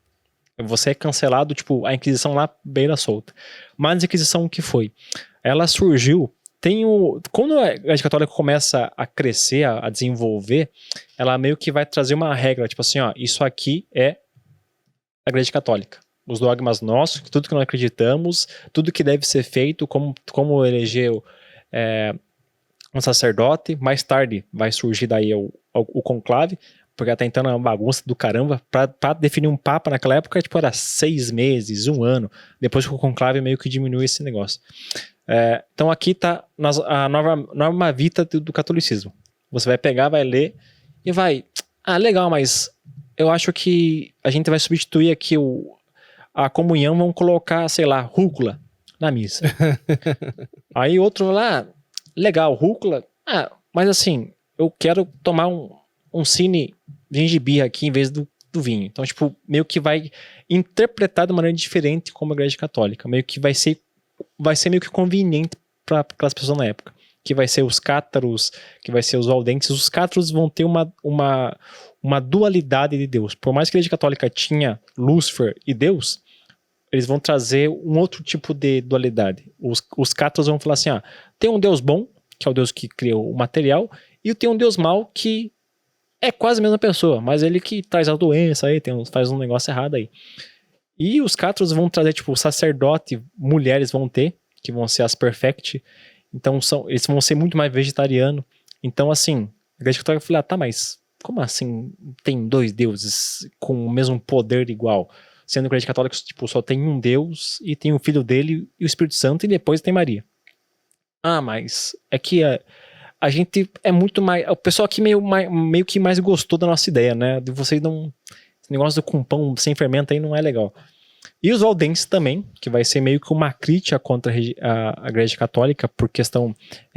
Você é cancelado, tipo, a Inquisição lá beira solta. Mas a Inquisição, o que foi? Ela surgiu, quando a Igreja Católica começa a crescer, a desenvolver, ela meio que vai trazer uma regra, tipo assim, ó, isso aqui é a Igreja Católica. Os dogmas nossos, tudo que nós acreditamos, tudo que deve ser feito, como eleger um sacerdote. Mais tarde vai surgir daí o conclave, porque até então era uma bagunça do caramba. Pra definir um papa naquela época, tipo, era 6 meses, 1 ano. Depois que o conclave meio que diminui esse negócio. Então aqui tá a norma vita do catolicismo. Você vai pegar, vai ler e vai... legal, mas eu acho que a gente vai substituir aqui a comunhão, vão colocar, sei lá, rúcula na missa. Aí outro lá, legal, rúcula, mas assim, eu quero tomar um cine gengibre aqui em vez do vinho. Então, tipo, meio que vai interpretar de maneira diferente como a Igreja Católica. Meio que vai ser meio que conveniente para aquelas pessoas na época. Que vai ser os cátaros, que vai ser os valdenses. Os cátaros vão ter uma dualidade de Deus. Por mais que a Igreja Católica tinha Lúcifer e Deus, eles vão trazer um outro tipo de dualidade. Os cátaros vão falar assim, tem um Deus bom, que é o Deus que criou o material, e tem um Deus mau que é quase a mesma pessoa, mas ele que traz a doença aí, faz um negócio errado aí. E os cátaros vão trazer, tipo, sacerdote, mulheres vão ter, que vão ser as perfect, então eles vão ser muito mais vegetariano. Então, assim, a Igreja Católica fala, mas como assim tem 2 deuses com o mesmo poder igual? Sendo que a Igreja Católica, tipo, só tem um Deus e tem o Filho dele e o Espírito Santo e depois tem Maria. Mas é que a gente é muito mais... O pessoal aqui meio que mais gostou da nossa ideia, né? De vocês não... Esse negócio com pão sem fermento aí não é legal. E os valdenses também, que vai ser meio que uma crítica contra a Igreja Católica por questão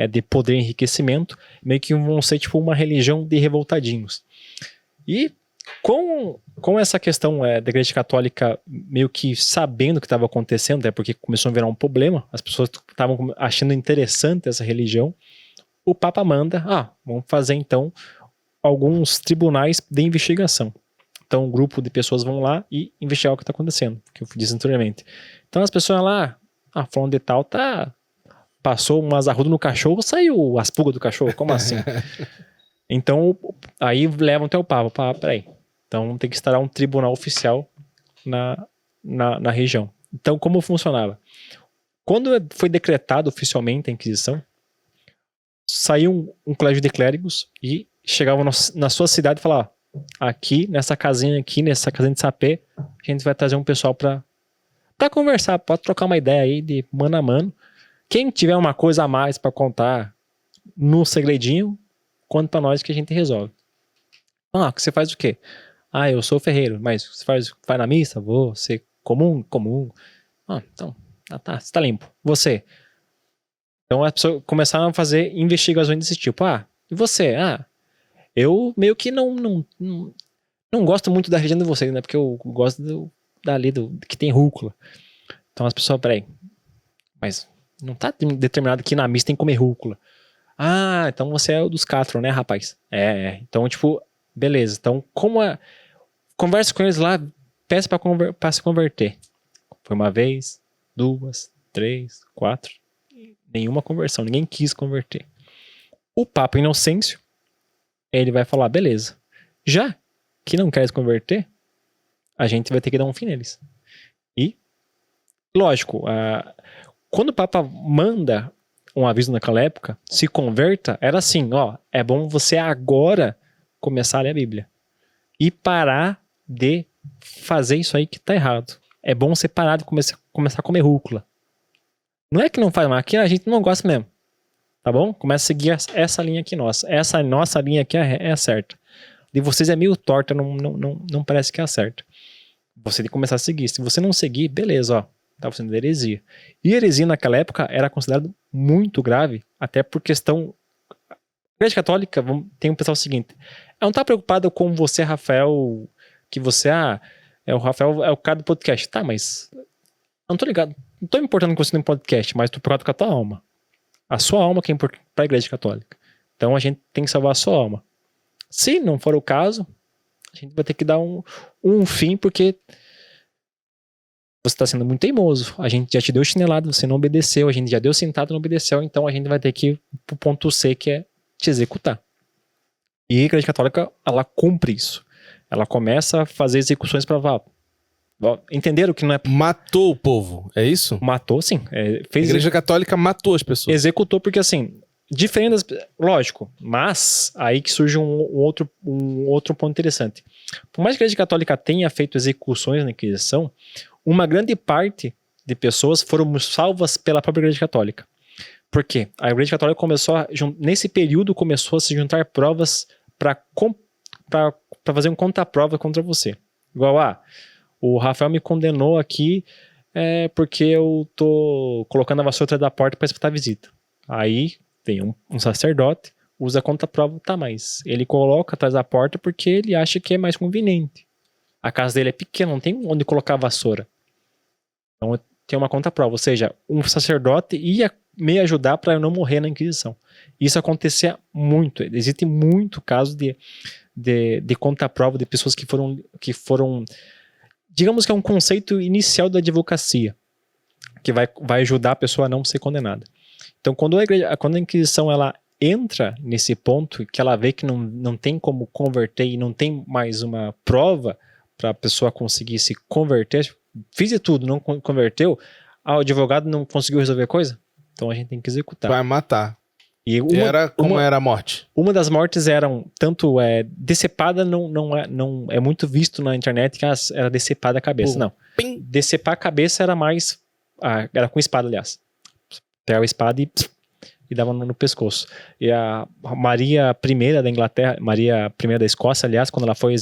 de poder e enriquecimento, meio que vão ser tipo uma religião de revoltadinhos. E com essa questão da Igreja Católica meio que sabendo o que estava acontecendo, até porque começou a virar um problema, as pessoas estavam achando interessante essa religião, o Papa manda, vamos fazer então alguns tribunais de investigação. Então um grupo de pessoas vão lá e investigar o que está acontecendo, que eu disse anteriormente. Então as pessoas lá, falando de tal, passou umas arrudas no cachorro, saiu as pulgas do cachorro, como assim? Então, aí levam até o Papa. Peraí. Então, tem que instalar um tribunal oficial na região. Então, como funcionava? Quando foi decretado oficialmente a Inquisição, saiu um colégio de clérigos e chegavam na sua cidade e falavam, aqui, nessa casinha de sapé, a gente vai trazer um pessoal para conversar, pode trocar uma ideia aí de mano a mano, Quem tiver uma coisa a mais pra contar no segredinho, conta pra nós que a gente resolve. Ah, você faz o quê? Ah, eu sou ferreiro, mas você vai na missa? Vou. Você comum. Ah, então, tá, você tá limpo. Você. Então as pessoas começaram a fazer investigações desse tipo. Ah, e você? Ah, eu meio que não gosto muito da religião de vocês, né? Porque eu gosto dali que tem rúcula. Então as pessoas, peraí, mas não tá determinado que na missa tem que comer rúcula. Ah, então você é o dos Castro, né, rapaz? Então, tipo, beleza. Então, conversa com eles lá, peça pra se converter. Foi uma vez, 2, 3, 4. Nenhuma conversão, ninguém quis converter. O Papa Inocêncio, ele vai falar, beleza. Já que não quer se converter, a gente vai ter que dar um fim neles. E, lógico, quando o Papa manda um aviso naquela época, se converta, era assim, ó, é bom você agora começar a ler a Bíblia. E parar de fazer isso aí que tá errado. É bom você parar de começar a comer rúcula. Não é que não faz mal, aqui a gente não gosta mesmo. Tá bom? Começa a seguir essa linha aqui nossa. Essa nossa linha aqui é a certa. De vocês é meio torta, não parece que é a certa. Você tem que começar a seguir. Se você não seguir, beleza, ó. Tá fazendo heresia. E heresia naquela época era considerado muito grave, até por questão... A Igreja Católica tem um pessoal seguinte. Ela não tá preocupada com você, Rafael, que você... o Rafael é o cara do podcast. Tá, mas... Não tô ligado. Não tô me importando com você no podcast, mas tô preocupado com a tua alma. A sua alma que é importante pra Igreja Católica. Então a gente tem que salvar a sua alma. Se não for o caso, a gente vai ter que dar um fim, porque você está sendo muito teimoso. A gente já te deu chinelado, você não obedeceu. A gente já deu sentado, não obedeceu. Então a gente vai ter que ir pro ponto C, que é te executar. E a Igreja Católica, ela cumpre isso. Ela começa a fazer execuções para entenderam que não é... Matou o povo, é isso? Matou, sim. A Igreja Católica matou as pessoas. Executou porque, assim, diferente das... Lógico, mas aí que surge um outro ponto interessante. Por mais que a Igreja Católica tenha feito execuções na Inquisição, uma grande parte de pessoas foram salvas pela própria Igreja Católica. Por quê? A Igreja Católica nesse período, começou a se juntar provas para fazer um contra-prova contra você. Igual, o Rafael me condenou aqui porque eu tô colocando a vassoura atrás da porta para espetar a visita. Aí vem um sacerdote, usa a contra-prova, tá, mas ele coloca atrás da porta porque ele acha que é mais conveniente. A casa dele é pequena, não tem onde colocar a vassoura. Então tem uma contra-prova, ou seja, um sacerdote ia me ajudar para eu não morrer na Inquisição. Isso acontecia muito, existe muito caso de contra-prova de pessoas que foram, digamos que é um conceito inicial da advocacia, que vai ajudar a pessoa a não ser condenada. Então quando a Inquisição ela entra nesse ponto, que ela vê que não tem como converter e não tem mais uma prova para a pessoa conseguir se converter, fiz de tudo, não converteu, o advogado não conseguiu resolver a coisa, então a gente tem que executar. Vai matar. E como era a morte? Uma das mortes eram tanto decepada, não é muito visto na internet que era decepada a cabeça, não. Pim. Decepar a cabeça era mais, era com espada, aliás. Pegava a espada e dava no pescoço. E a Maria I da Inglaterra, Maria I da Escócia, aliás, quando ela foi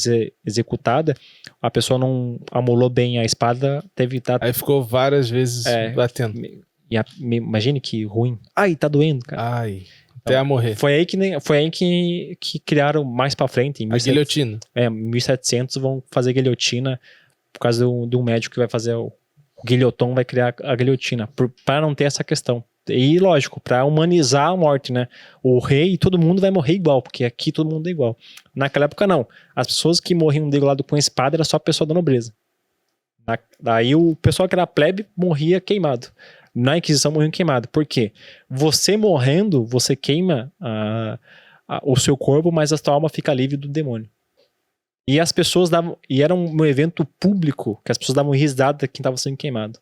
executada, a pessoa não amolou bem a espada, Aí ficou várias vezes batendo. Imagine que ruim. Ai, tá doendo, cara. Ai, até a morrer. Foi aí que criaram mais pra frente. A guilhotina. 1700 vão fazer guilhotina por causa de um médico que vai fazer o guilhotom, vai criar a guilhotina, para não ter essa questão. E lógico, para humanizar a morte, né? O rei, todo mundo vai morrer igual, porque aqui todo mundo é igual. Naquela época não. As pessoas que morriam degolado com espada era só a pessoa da nobreza. Daí o pessoal que era plebe morria queimado. Na Inquisição morriam queimado. Por quê? Você morrendo, você queima o seu corpo, mas a sua alma fica livre do demônio. E as pessoas davam... E era um evento público, que as pessoas davam risada de quem estava sendo queimado.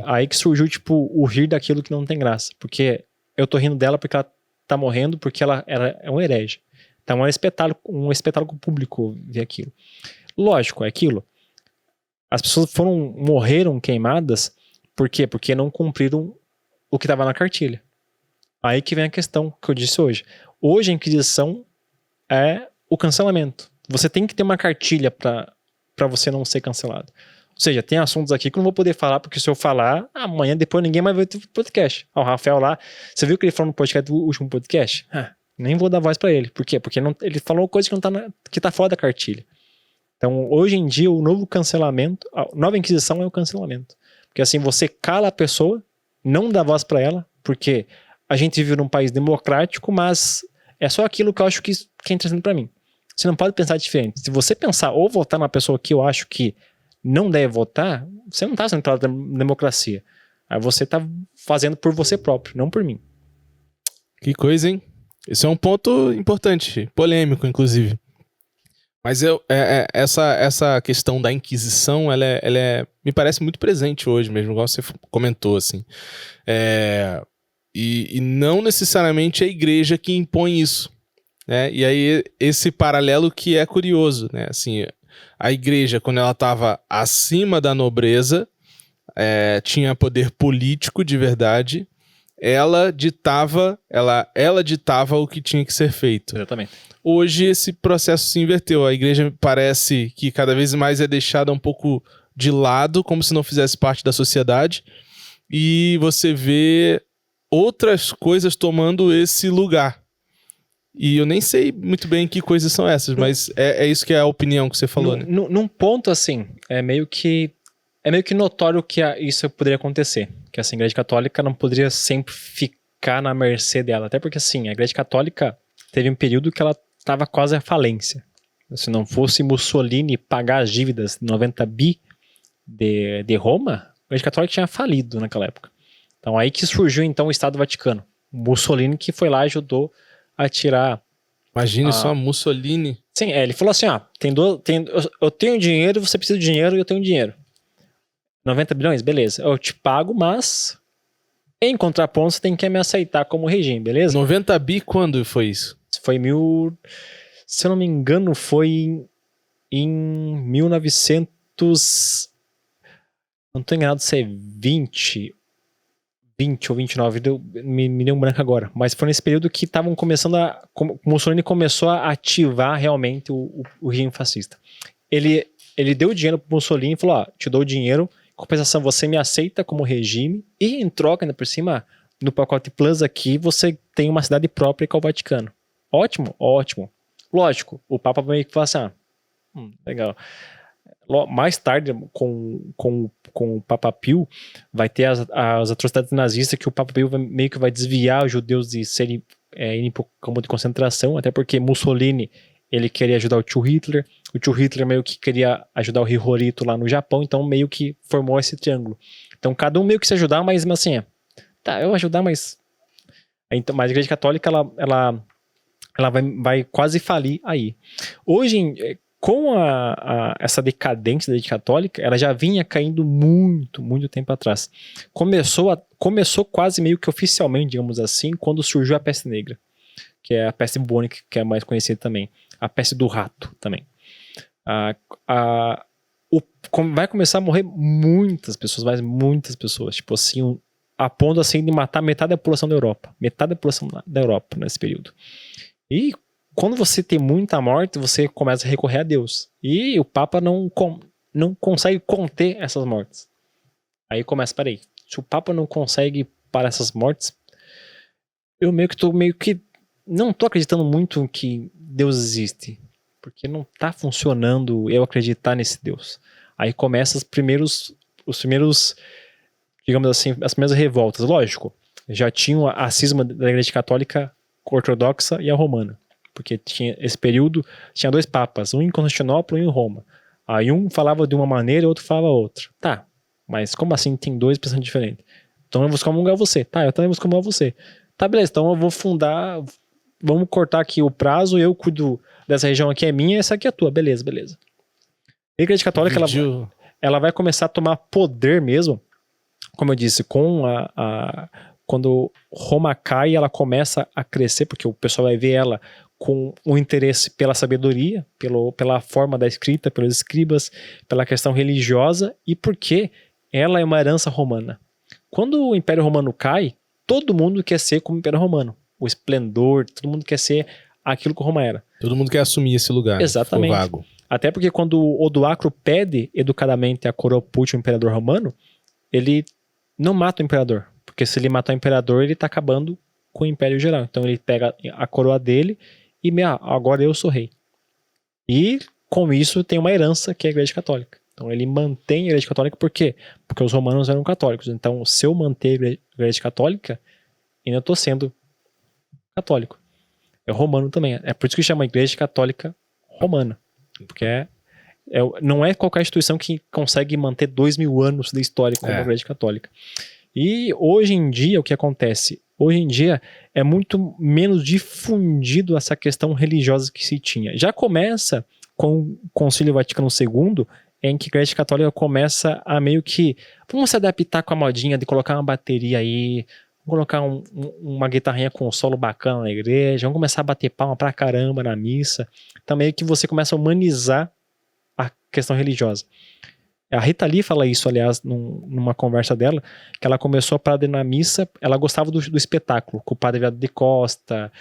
Aí que surgiu, tipo, o rir daquilo que não tem graça. Porque eu tô rindo dela porque ela tá morrendo, porque ela é um herege. Então é um espetáculo público ver aquilo. Lógico, é aquilo. As pessoas morreram queimadas, por quê? Porque não cumpriram o que estava na cartilha. Aí que vem a questão que eu disse hoje. Hoje a Inquisição é o cancelamento. Você tem que ter uma cartilha para você não ser cancelado. Ou seja, tem assuntos aqui que eu não vou poder falar, porque se eu falar, amanhã depois ninguém mais vai ver o podcast. O Rafael lá, você viu que ele falou no podcast do último podcast? Nem vou dar voz para ele. Por quê? Porque ele falou coisa que, que tá fora da cartilha. Então, hoje em dia, o novo cancelamento, a nova Inquisição é o cancelamento. Porque assim, você cala a pessoa, não dá voz para ela, porque a gente vive num país democrático, mas é só aquilo que eu acho que é interessante para mim. Você não pode pensar diferente. Se você pensar ou votar numa pessoa que eu acho que não deve votar, você não está sendo pela democracia. Aí você está fazendo por você próprio, não por mim. Que coisa, hein? Esse é um ponto importante, polêmico, inclusive. Mas essa questão da Inquisição, ela me parece muito presente hoje mesmo, igual você comentou, assim. E não necessariamente a igreja que impõe isso, né? E aí esse paralelo que é curioso, né? Assim, a igreja, quando ela estava acima da nobreza, tinha poder político de verdade, ela ditava o que tinha que ser feito. Exatamente. Hoje esse processo se inverteu. A igreja parece que cada vez mais é deixada um pouco de lado, como se não fizesse parte da sociedade, e você vê outras coisas tomando esse lugar. E eu nem sei muito bem que coisas são essas, mas é isso que é a opinião que você falou, né? Num ponto, assim, é meio que notório que isso poderia acontecer. Que assim, a Igreja Católica não poderia sempre ficar na mercê dela. Até porque, assim, a Igreja Católica teve um período que ela estava quase à falência. Se não fosse Mussolini pagar as dívidas de 90 bi de Roma, a Igreja Católica tinha falido naquela época. Então aí que surgiu então o Estado Vaticano. Mussolini que foi lá e ajudou a tirar... Imagine só, Mussolini. Sim, ele falou assim, eu tenho dinheiro, você precisa de dinheiro e eu tenho dinheiro. 90 bilhões, beleza. Eu te pago, mas em contraponto você tem que me aceitar como regime, beleza? 90 bi, quando foi isso? Foi se eu não me engano, foi em 1900... Não estou enganado se é 20 ou 29, me deu um branco agora. Mas foi nesse período que estavam começando o Mussolini começou a ativar realmente o regime fascista. Ele deu dinheiro pro Mussolini e falou, te dou o dinheiro, em compensação você me aceita como regime e em troca, ainda por cima, no pacote Plus aqui, você tem uma cidade própria que é o Vaticano. Ótimo, ótimo. Lógico, o Papa meio que fala assim, legal. Mais tarde, com o Papa Pio, vai ter as atrocidades nazistas que o Papa Pio meio que vai desviar os judeus de serem irem para o campo de concentração, até porque Mussolini, ele queria ajudar o tio Hitler meio que queria ajudar o Hirohito lá no Japão, então meio que formou esse triângulo. Então cada um meio que se ajudar, mas assim, eu vou ajudar, mas... Então, mas a Igreja Católica, ela vai quase falir aí. Hoje, com essa decadência da Igreja Católica, ela já vinha caindo muito, muito tempo atrás. Começou quase meio que oficialmente, digamos assim, quando surgiu a peste negra, que é a peste bubônica, que é mais conhecida também. A peste do rato também. Vai começar a morrer muitas pessoas, mas muitas pessoas. Tipo assim, a ponto assim de matar metade da população da Europa. Metade da população da Europa nesse período. E quando você tem muita morte, você começa a recorrer a Deus. E o Papa não consegue conter essas mortes. Aí começa, peraí, se o Papa não consegue parar essas mortes, eu meio que não tô acreditando muito que Deus existe. Porque não tá funcionando eu acreditar nesse Deus. Aí começa os primeiros, digamos assim, as primeiras revoltas. Lógico, já tinha a cisma da Igreja Católica ortodoxa e a romana. Porque tinha esse período, tinha dois papas, um em Constantinopla e um em Roma. Aí um falava de uma maneira e o outro falava outra. Tá, mas como assim tem dois pensando diferente? Então eu vou excomungar você. Tá, eu também vou excomungar você. Tá, beleza, então eu vou fundar, vamos cortar aqui o prazo, eu cuido dessa região aqui é minha, essa aqui é tua. Beleza. A Igreja Católica, ela vai começar a tomar poder mesmo, como eu disse, quando Roma cai, ela começa a crescer, porque o pessoal vai ver ela com um interesse pela sabedoria, pela forma da escrita, pelos escribas, pela questão religiosa e porque ela é uma herança romana. Quando o Império Romano cai, todo mundo quer ser como o Império Romano. O esplendor, todo mundo quer ser aquilo que Roma era. Todo mundo quer assumir esse lugar. Exatamente. Ficou vago. Até porque quando o Odoacro pede educadamente a coroa pro último imperador romano, ele não mata o imperador. Porque se ele matar o imperador, ele tá acabando com o império geral. Então ele pega a coroa dele e agora eu sou rei. E com isso tem uma herança que é a Igreja Católica. Então ele mantém a Igreja Católica por quê? Porque os romanos eram católicos. Então se eu manter a Igreja Católica, ainda estou sendo católico. É romano também. É por isso que chama Igreja Católica Romana. Porque não é qualquer instituição que consegue manter 2000 anos de história como a Igreja Católica. E hoje em dia, o que acontece? Hoje em dia é muito menos difundido essa questão religiosa que se tinha. Já começa com o Concílio Vaticano II, em que a Igreja Católica começa a meio que, vamos se adaptar com a modinha de colocar uma bateria aí, vamos colocar uma guitarrinha com um solo bacana na igreja, vamos começar a bater palma pra caramba na missa. Então meio que você começa a humanizar a questão religiosa. A Rita Lee fala isso, aliás, numa conversa dela, que ela começou a padre na missa, ela gostava do espetáculo, com o padre Viado de Costa,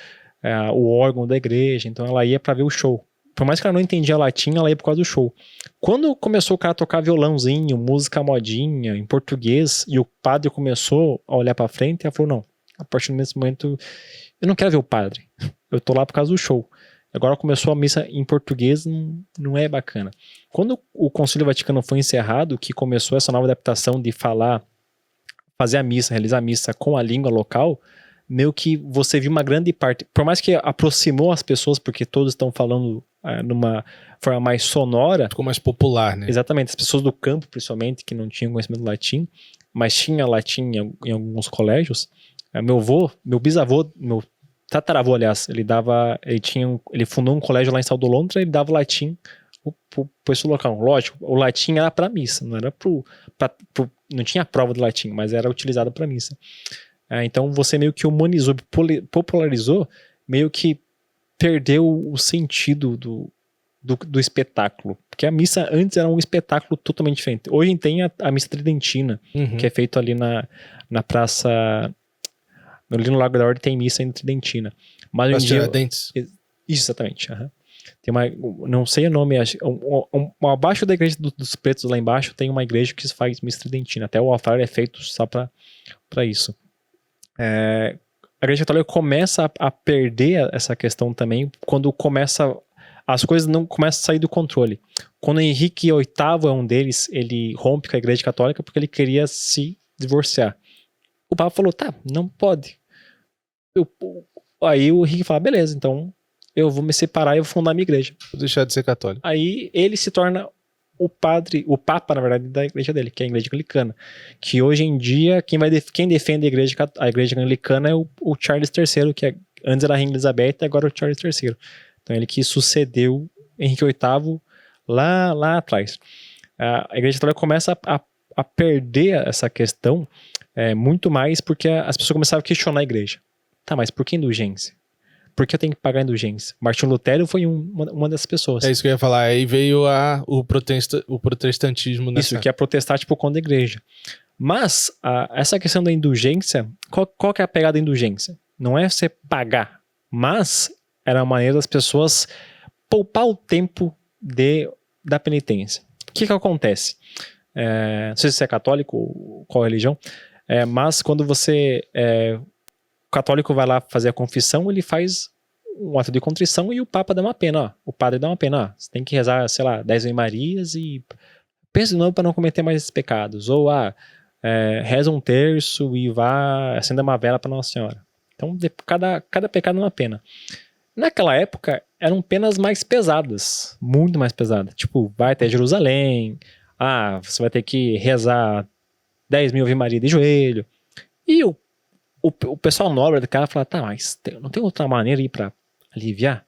o órgão da igreja, então ela ia pra ver o show. Por mais que ela não entendia latim, ela ia por causa do show. Quando começou o cara a tocar violãozinho, música modinha, em português, e o padre começou a olhar pra frente, ela falou, não, a partir desse momento, eu não quero ver o padre, eu tô lá por causa do show. Agora começou a missa em português, não é bacana. Quando o Concílio Vaticano foi encerrado, que começou essa nova adaptação de fazer a missa, realizar a missa com a língua local, meio que você viu uma grande parte, por mais que aproximou as pessoas, porque todos estão falando numa forma mais sonora. Ficou mais popular, né? Exatamente, as pessoas do campo, principalmente, que não tinham conhecimento do latim, mas tinha latim em alguns colégios. Meu bisavô, meu tataravô, aliás, ele fundou um colégio lá em Saudolontra, ele dava latim pro pessoal local. Lógico, o latim era pra missa, não era não tinha prova de latim, mas era utilizado pra missa. Então você meio que humanizou, popularizou, meio que perdeu o sentido do espetáculo. Porque a missa antes era um espetáculo totalmente diferente. Hoje tem a missa tridentina, que é feita ali na praça... Ali no Lago da Ordem tem missa em tridentina. Mas hoje em dia... Dentes. Isso, exatamente. Tem não sei o nome, abaixo da igreja dos pretos, lá embaixo, tem uma igreja que faz missa tridentina. Até o altar é feito só para isso. A Igreja Católica começa a perder essa questão também quando as coisas não começam a sair do controle. Quando Henrique VIII é um deles, ele rompe com a Igreja Católica porque ele queria se divorciar. O Papa falou, tá, não pode. Aí o Henrique fala, beleza, então eu vou me separar e eu vou fundar a minha igreja. Vou deixar de ser católico. Aí ele se torna o Papa, na verdade, da igreja dele, que é a Igreja Anglicana. Que hoje em dia, quem defende a igreja Anglicana é o Charles III, que antes era a Rainha Elizabeth e agora é o Charles III. Então ele que sucedeu Henrique VIII lá atrás. A Igreja Católica começa a perder essa questão muito mais porque as pessoas começaram a questionar a igreja. Tá, mas por que indulgência? Por que eu tenho que pagar indulgência? Martinho Lutero foi uma dessas pessoas. É isso que eu ia falar. Aí veio o protestantismo nessa... Isso, que é protestar tipo contra a igreja. Mas essa questão da indulgência, qual que é a pegada da indulgência? Não é você pagar, mas era a maneira das pessoas poupar o tempo da penitência. O que acontece? Não sei se você é católico ou qual religião, mas quando o católico vai lá fazer a confissão, ele faz um ato de contrição e o Papa dá uma pena, o padre dá uma pena, você tem que rezar, sei lá, 10 Ave Marias e pensa de novo para não cometer mais esses pecados, ou reza um terço e vá acender uma vela para Nossa Senhora. Então cada pecado é uma pena. Naquela época eram penas mais pesadas, muito mais pesadas, tipo, vai até Jerusalém, você vai ter que rezar 10 mil Ave Maria de joelho, e o pessoal nobre do cara fala, tá, mas não tem outra maneira aí pra aliviar?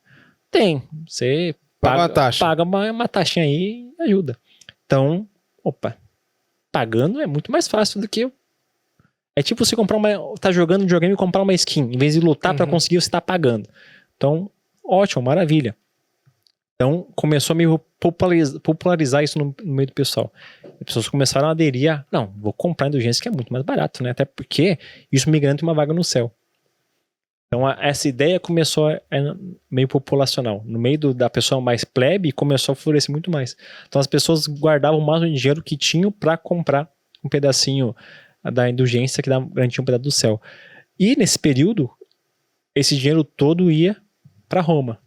Tem, você paga uma taxinha aí e ajuda. Então, pagando é muito mais fácil do que... É tipo você tá jogando videogame e comprar uma skin, em vez de lutar pra conseguir, você tá pagando. Então, ótimo, maravilha. Então, começou a meio popularizar isso no meio do pessoal. As pessoas começaram a aderir a, não, vou comprar indulgência que é muito mais barato, né? Até porque isso me garante uma vaga no céu. Então essa ideia começou meio populacional. No meio da pessoa mais plebe, começou a florescer muito mais. Então as pessoas guardavam mais o dinheiro que tinham para comprar um pedacinho da indulgência que garantia um pedaço do céu. E nesse período, esse dinheiro todo ia para Roma.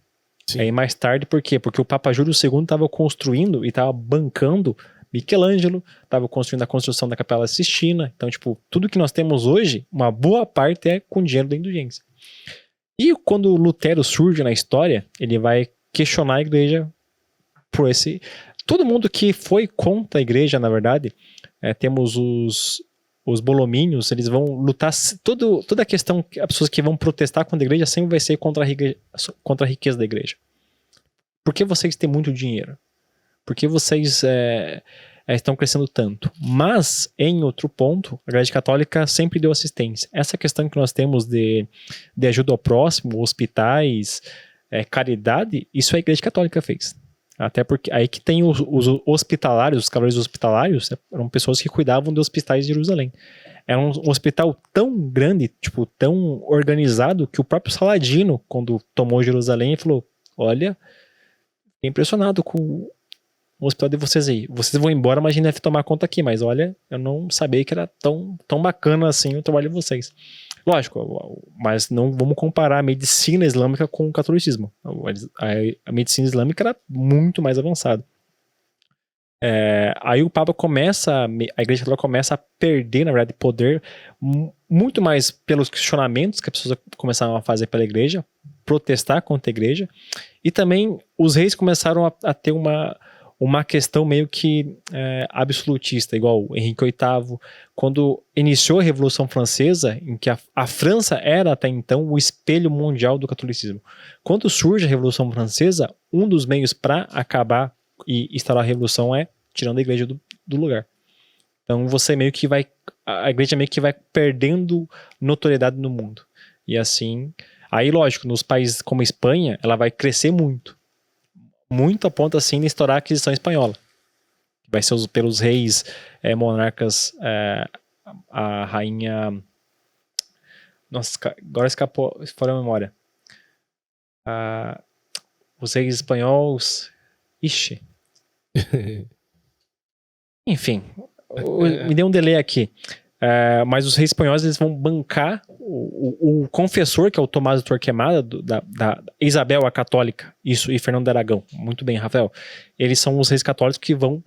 Sim. Aí mais tarde, por quê? Porque o Papa Júlio II estava construindo e estava bancando Michelangelo, estava construindo a construção da Capela Sistina. Então, tipo, tudo que nós temos hoje, uma boa parte é com dinheiro da indulgência. E quando Lutero surge na história, ele vai questionar a igreja por esse... Todo mundo que foi contra a igreja, na verdade, temos os bolomínios, eles vão lutar... Toda a questão, as pessoas que vão protestar contra a igreja sempre vai ser contra a riqueza da igreja. Por que vocês têm muito dinheiro? Por que vocês estão crescendo tanto? Mas, em outro ponto, a Igreja Católica sempre deu assistência. Essa questão que nós temos de ajuda ao próximo, hospitais, caridade, isso a Igreja Católica fez. Até porque aí que tem os hospitalários, os cavaleiros hospitalários, eram pessoas que cuidavam dos hospitais de Jerusalém. Era um hospital tão grande, tipo, tão organizado, que o próprio Saladino, quando tomou Jerusalém, falou, olha, fiquei impressionado com o hospital de vocês aí. Vocês vão embora, mas a gente deve tomar conta aqui. Mas olha, eu não sabia que era tão bacana assim o trabalho de vocês. Lógico, mas não vamos comparar a medicina islâmica com o catolicismo. A medicina islâmica era muito mais avançada. Aí o Papa a Igreja Católica começa a perder, na verdade, poder muito mais pelos questionamentos que as pessoas começaram a fazer pela Igreja, protestar contra a Igreja, e também os reis começaram a ter uma questão meio que absolutista, igual Henrique VIII, quando iniciou a Revolução Francesa, em que a França era até então o espelho mundial do catolicismo. Quando surge a Revolução Francesa, um dos meios para acabar e instaurar a Revolução é tirando a igreja do lugar. Então a igreja meio que vai perdendo notoriedade no mundo. E assim, aí lógico, nos países como a Espanha, ela vai crescer muito a ponto assim de estourar a Aquisição Espanhola. Vai ser pelos reis monarcas, a rainha... Nossa, agora escapou fora da memória. Os reis espanhóis... Ixi. Enfim, me deu um delay aqui. Mas os reis espanhóis, eles vão bancar o confessor, que é o Tomás de Torquemada, da Isabel a Católica, isso, e Fernando de Aragão. Muito bem, Rafael. Eles são os reis católicos que vão...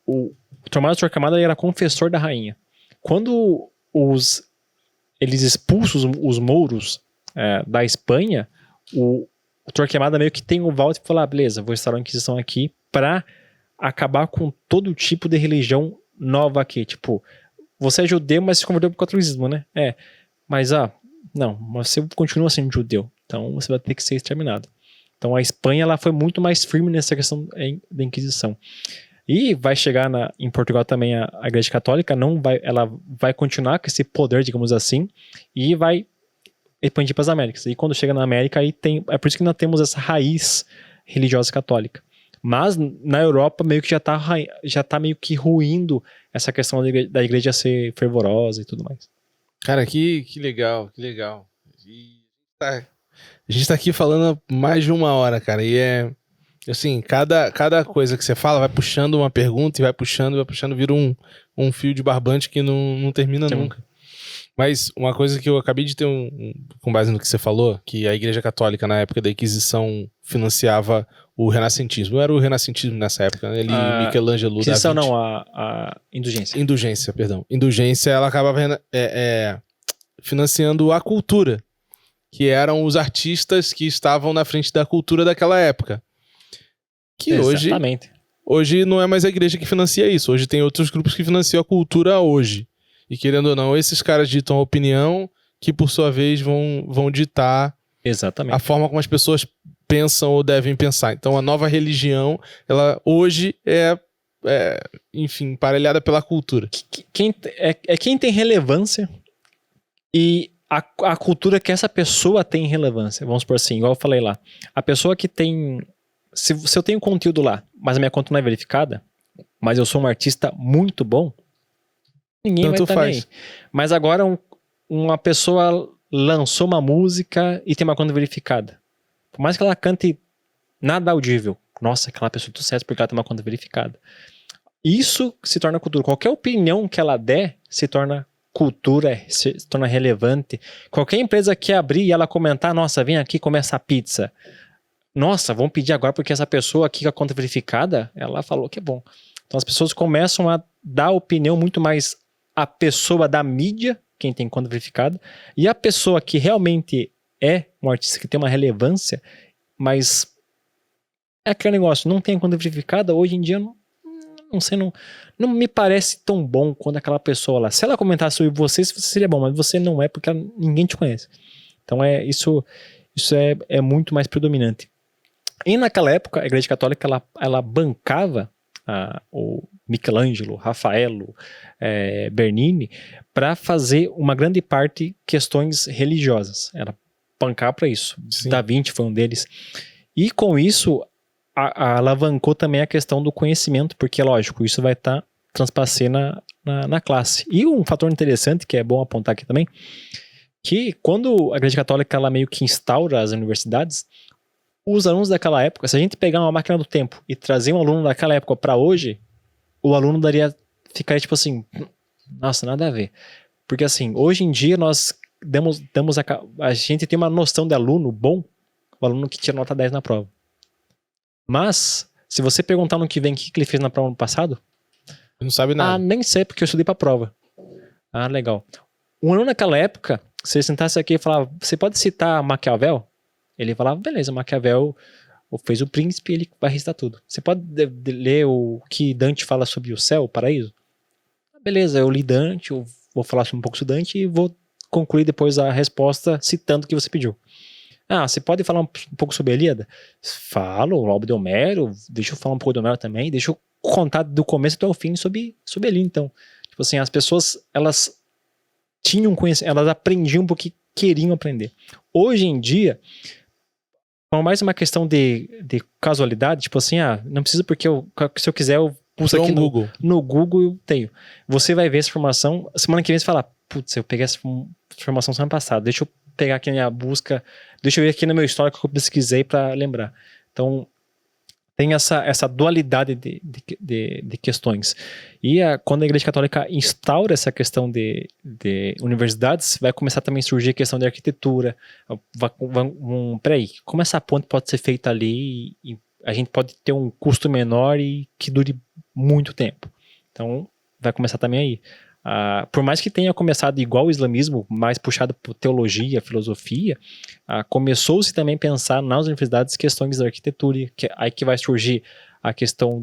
O Tomás de Torquemada era confessor da rainha. Quando eles expulsam os mouros da Espanha, o Torquemada meio que tem o voto e fala, beleza, vou instaurar a Inquisição aqui para acabar com todo tipo de religião nova aqui. Tipo, você é judeu, mas se converteu para o catolicismo, né? Mas não, mas você continua sendo judeu, então você vai ter que ser exterminado. Então a Espanha, ela foi muito mais firme nessa questão da Inquisição. E vai chegar em Portugal também a Igreja Católica, ela vai continuar com esse poder, digamos assim, e vai expandir para as Américas. E quando chega na América, aí é por isso que nós temos essa raiz religiosa católica. Mas na Europa meio que já tá meio que ruindo essa questão da igreja ser fervorosa e tudo mais. Cara, que legal, que legal. A gente tá aqui falando mais de 1 hora, cara, e assim, cada coisa que você fala vai puxando uma pergunta e vai puxando, vira um fio de barbante que não termina nunca. Mas uma coisa que eu acabei de ter com base no que você falou, que a Igreja Católica na época da Inquisição financiava o renascentismo. Não era o renascentismo nessa época, né? Michelangelo da Vinci. Não, a indulgência. Indulgência, perdão. Indulgência, ela acabava financiando a cultura, que eram os artistas que estavam na frente da cultura daquela época. Que Exatamente. Hoje não é mais a igreja que financia isso. Hoje tem outros grupos que financiam a cultura hoje. E querendo ou não, esses caras ditam a opinião que, por sua vez, vão ditar Exatamente. a forma como as pessoas pensam ou devem pensar. Então, a nova religião, ela hoje enfim, emparelhada pela cultura. Quem tem relevância e a cultura que essa pessoa tem relevância. Vamos por assim, igual eu falei lá. A pessoa que tem... Se eu tenho conteúdo lá, mas a minha conta não é verificada, mas eu sou um artista muito bom, ninguém Tanto vai estar nem aí. faz. Mas agora uma pessoa lançou uma música e tem uma conta verificada. Por mais que ela cante nada audível, nossa, aquela pessoa é sucesso porque ela tem uma conta verificada. Isso se torna cultura. Qualquer opinião que ela der se torna cultura, se torna relevante. Qualquer empresa que abrir e ela comentar, nossa, vem aqui comer essa pizza. Nossa, vamos pedir agora porque essa pessoa aqui com a conta verificada, ela falou que é bom. Então as pessoas começam a dar opinião muito mais à pessoa da mídia, quem tem conta verificada, e a pessoa que realmente é um artista que tem uma relevância, mas é aquele negócio, não tem conta verificada, hoje em dia não sei, não me parece tão bom quando aquela pessoa lá, se ela comentasse sobre você seria bom, mas você não é porque ninguém te conhece. Então isso é muito mais predominante. E naquela época, a Igreja Católica, ela bancava o Michelangelo, Rafaelo, Bernini, para fazer uma grande parte questões religiosas. Era bancar para isso. Sim. Da Vinci foi um deles. E com isso, alavancou também a questão do conhecimento, porque, lógico, isso vai estar transpassando na classe. E um fator interessante, que é bom apontar aqui também, que quando a Igreja Católica ela meio que instaura as universidades, os alunos daquela época, se a gente pegar uma máquina do tempo e trazer um aluno daquela época para hoje, o aluno ficaria tipo assim, nossa, nada a ver. Porque assim, hoje em dia nós a gente tem uma noção de aluno bom, o aluno que tira nota 10 na prova. Mas, se você perguntar no que vem o que ele fez na prova no passado, Não sabe nada. nem sei, porque eu estudei pra prova. Legal. Um aluno naquela época, se ele sentasse aqui e falava, você pode citar Maquiavel? Ele falava, beleza, Maquiavel fez o príncipe, ele vai recitar tudo. Você pode ler o que Dante fala sobre o céu, o paraíso? Beleza, eu li Dante, eu vou falar um pouco sobre Dante e vou concluir depois a resposta citando o que você pediu. Você pode falar um pouco sobre a Ilíada? Falo, o obra de Homero, deixa eu falar um pouco do Homero também, deixa eu contar do começo até o fim sobre a Ilíada. Então, tipo assim, as pessoas, elas tinham conhecimento, elas aprendiam porque queriam aprender. Hoje em dia, é mais uma questão de casualidade, tipo assim, não precisa porque se eu quiser eu pulso aqui no Google eu tenho. Você vai ver essa informação, semana que vem você fala, putz, eu peguei essa informação semana passada, deixa eu pegar aqui a minha busca, deixa eu ver aqui no meu histórico que eu pesquisei para lembrar. Então, tem essa dualidade de questões. E quando a Igreja Católica instaura essa questão de universidades, vai começar também a surgir a questão de arquitetura. Peraí, como essa ponte pode ser feita ali e a gente pode ter um custo menor e que dure muito tempo. Então, vai começar também aí. Por mais que tenha começado igual o islamismo, mais puxado por teologia, filosofia, começou-se também a pensar nas universidades questões da arquitetura, aí que vai surgir a questão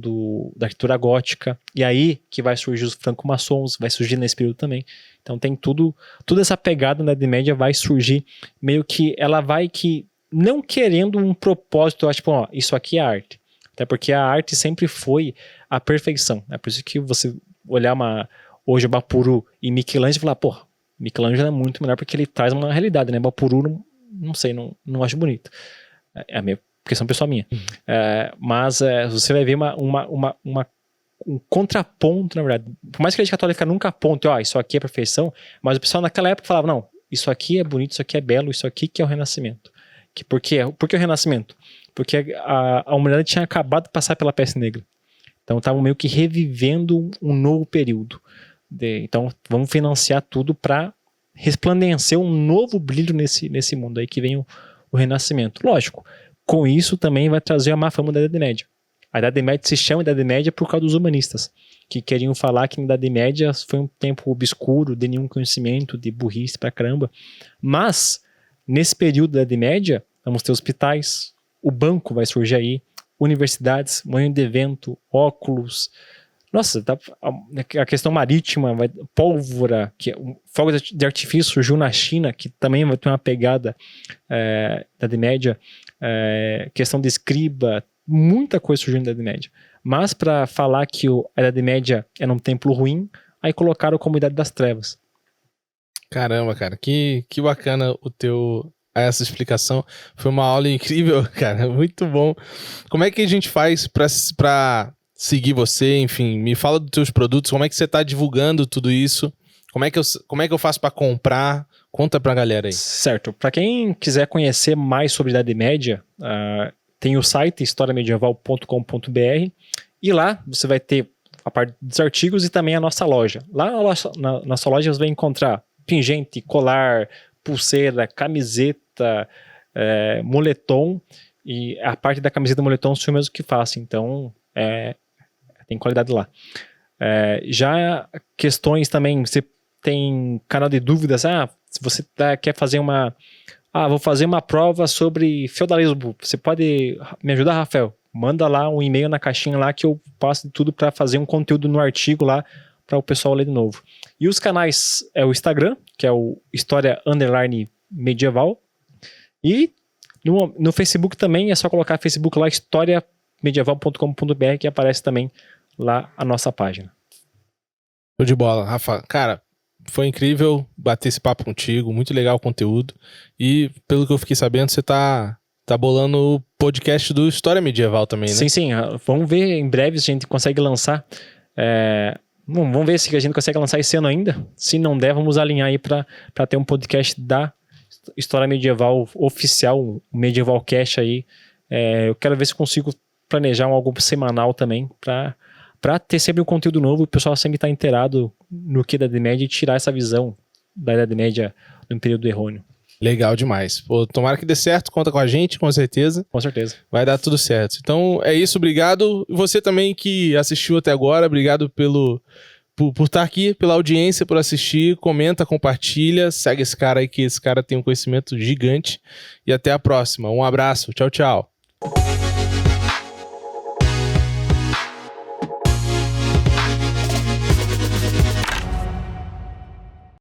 da arquitetura gótica, e aí que vai surgir os franco-maçons, vai surgir nesse período também. Então tem toda essa pegada na Idade Média vai surgir, meio que ela vai que, não querendo um propósito, tipo, isso aqui é arte. Até porque a arte sempre foi a perfeição. É por isso que você olhar hoje o Bapuru e Michelangelo e falar, Michelangelo é muito melhor porque ele traz uma realidade, né? Bapuru, não sei, não acho bonito. É a minha questão pessoal minha. Mas você vai ver um contraponto, na verdade. Por mais que a Igreja Católica nunca aponte, isso aqui é perfeição, mas o pessoal naquela época falava, não, isso aqui é bonito, isso aqui é belo, isso aqui que é o Renascimento. Por que o Renascimento? Porque a humanidade tinha acabado de passar pela peste negra. Então estavam meio que revivendo um novo período. Então vamos financiar tudo para resplandecer um novo brilho nesse mundo aí que vem o Renascimento. Lógico, com isso também vai trazer a má fama da Idade Média. A Idade Média se chama Idade Média por causa dos humanistas, que queriam falar que na Idade Média foi um tempo obscuro, de nenhum conhecimento, de burrice pra caramba. Mas, nesse período da Idade Média, vamos ter hospitais, o banco vai surgir aí, universidades, moinho de vento, óculos. Nossa, a questão marítima, pólvora, fogo de artifício surgiu na China, que também vai ter uma pegada da Idade Média, questão de escriba, muita coisa surgiu na Idade Média. Mas para falar que a Idade Média era um templo ruim, aí colocaram como Idade das Trevas. Caramba, cara, que bacana essa explicação. Foi uma aula incrível, cara, muito bom. Como é que a gente faz pra seguir você, enfim, me fala dos teus produtos, como é que você tá divulgando tudo isso, como é que eu faço para comprar, conta pra galera aí. Certo, para quem quiser conhecer mais sobre Idade Média, tem o site historiamedieval.com.br e lá você vai ter a parte dos artigos e também a nossa loja. Lá na nossa loja você vai encontrar pingente, colar, pulseira, camiseta, moletom, e a parte da camiseta e moletom sou eu mesmo que faço, então tem qualidade lá. Já questões também, você tem canal de dúvidas, se você quer fazer vou fazer uma prova sobre feudalismo, você pode me ajudar, Rafael? Manda lá um e-mail na caixinha lá que eu passo de tudo para fazer um conteúdo no artigo lá para o pessoal ler de novo. E os canais é o Instagram, que é o História _Medieval, e no Facebook também é só colocar Facebook lá, historiamedieval.com.br, que aparece também lá a nossa página. Show de bola, Rafa. Cara, foi incrível bater esse papo contigo, muito legal o conteúdo. E pelo que eu fiquei sabendo, você tá bolando o podcast do História Medieval também, né? Sim. Vamos ver em breve se a gente consegue lançar. Vamos ver se a gente consegue lançar esse ano ainda. Se não der, vamos alinhar aí para ter um podcast da História Medieval oficial, um Medieval Cast aí. Eu quero ver se consigo planejar algo semanal também para ter sempre um conteúdo novo e o pessoal sempre estar inteirado no que é da Idade Média e tirar essa visão da Idade Média no período errôneo. Legal demais. Pô, tomara que dê certo, conta com a gente, com certeza. Com certeza. Vai dar tudo certo. Então é isso, obrigado. Você também que assistiu até agora, obrigado por estar aqui, pela audiência, por assistir. Comenta, compartilha, segue esse cara aí, que esse cara tem um conhecimento gigante. E até a próxima. Um abraço. Tchau, tchau.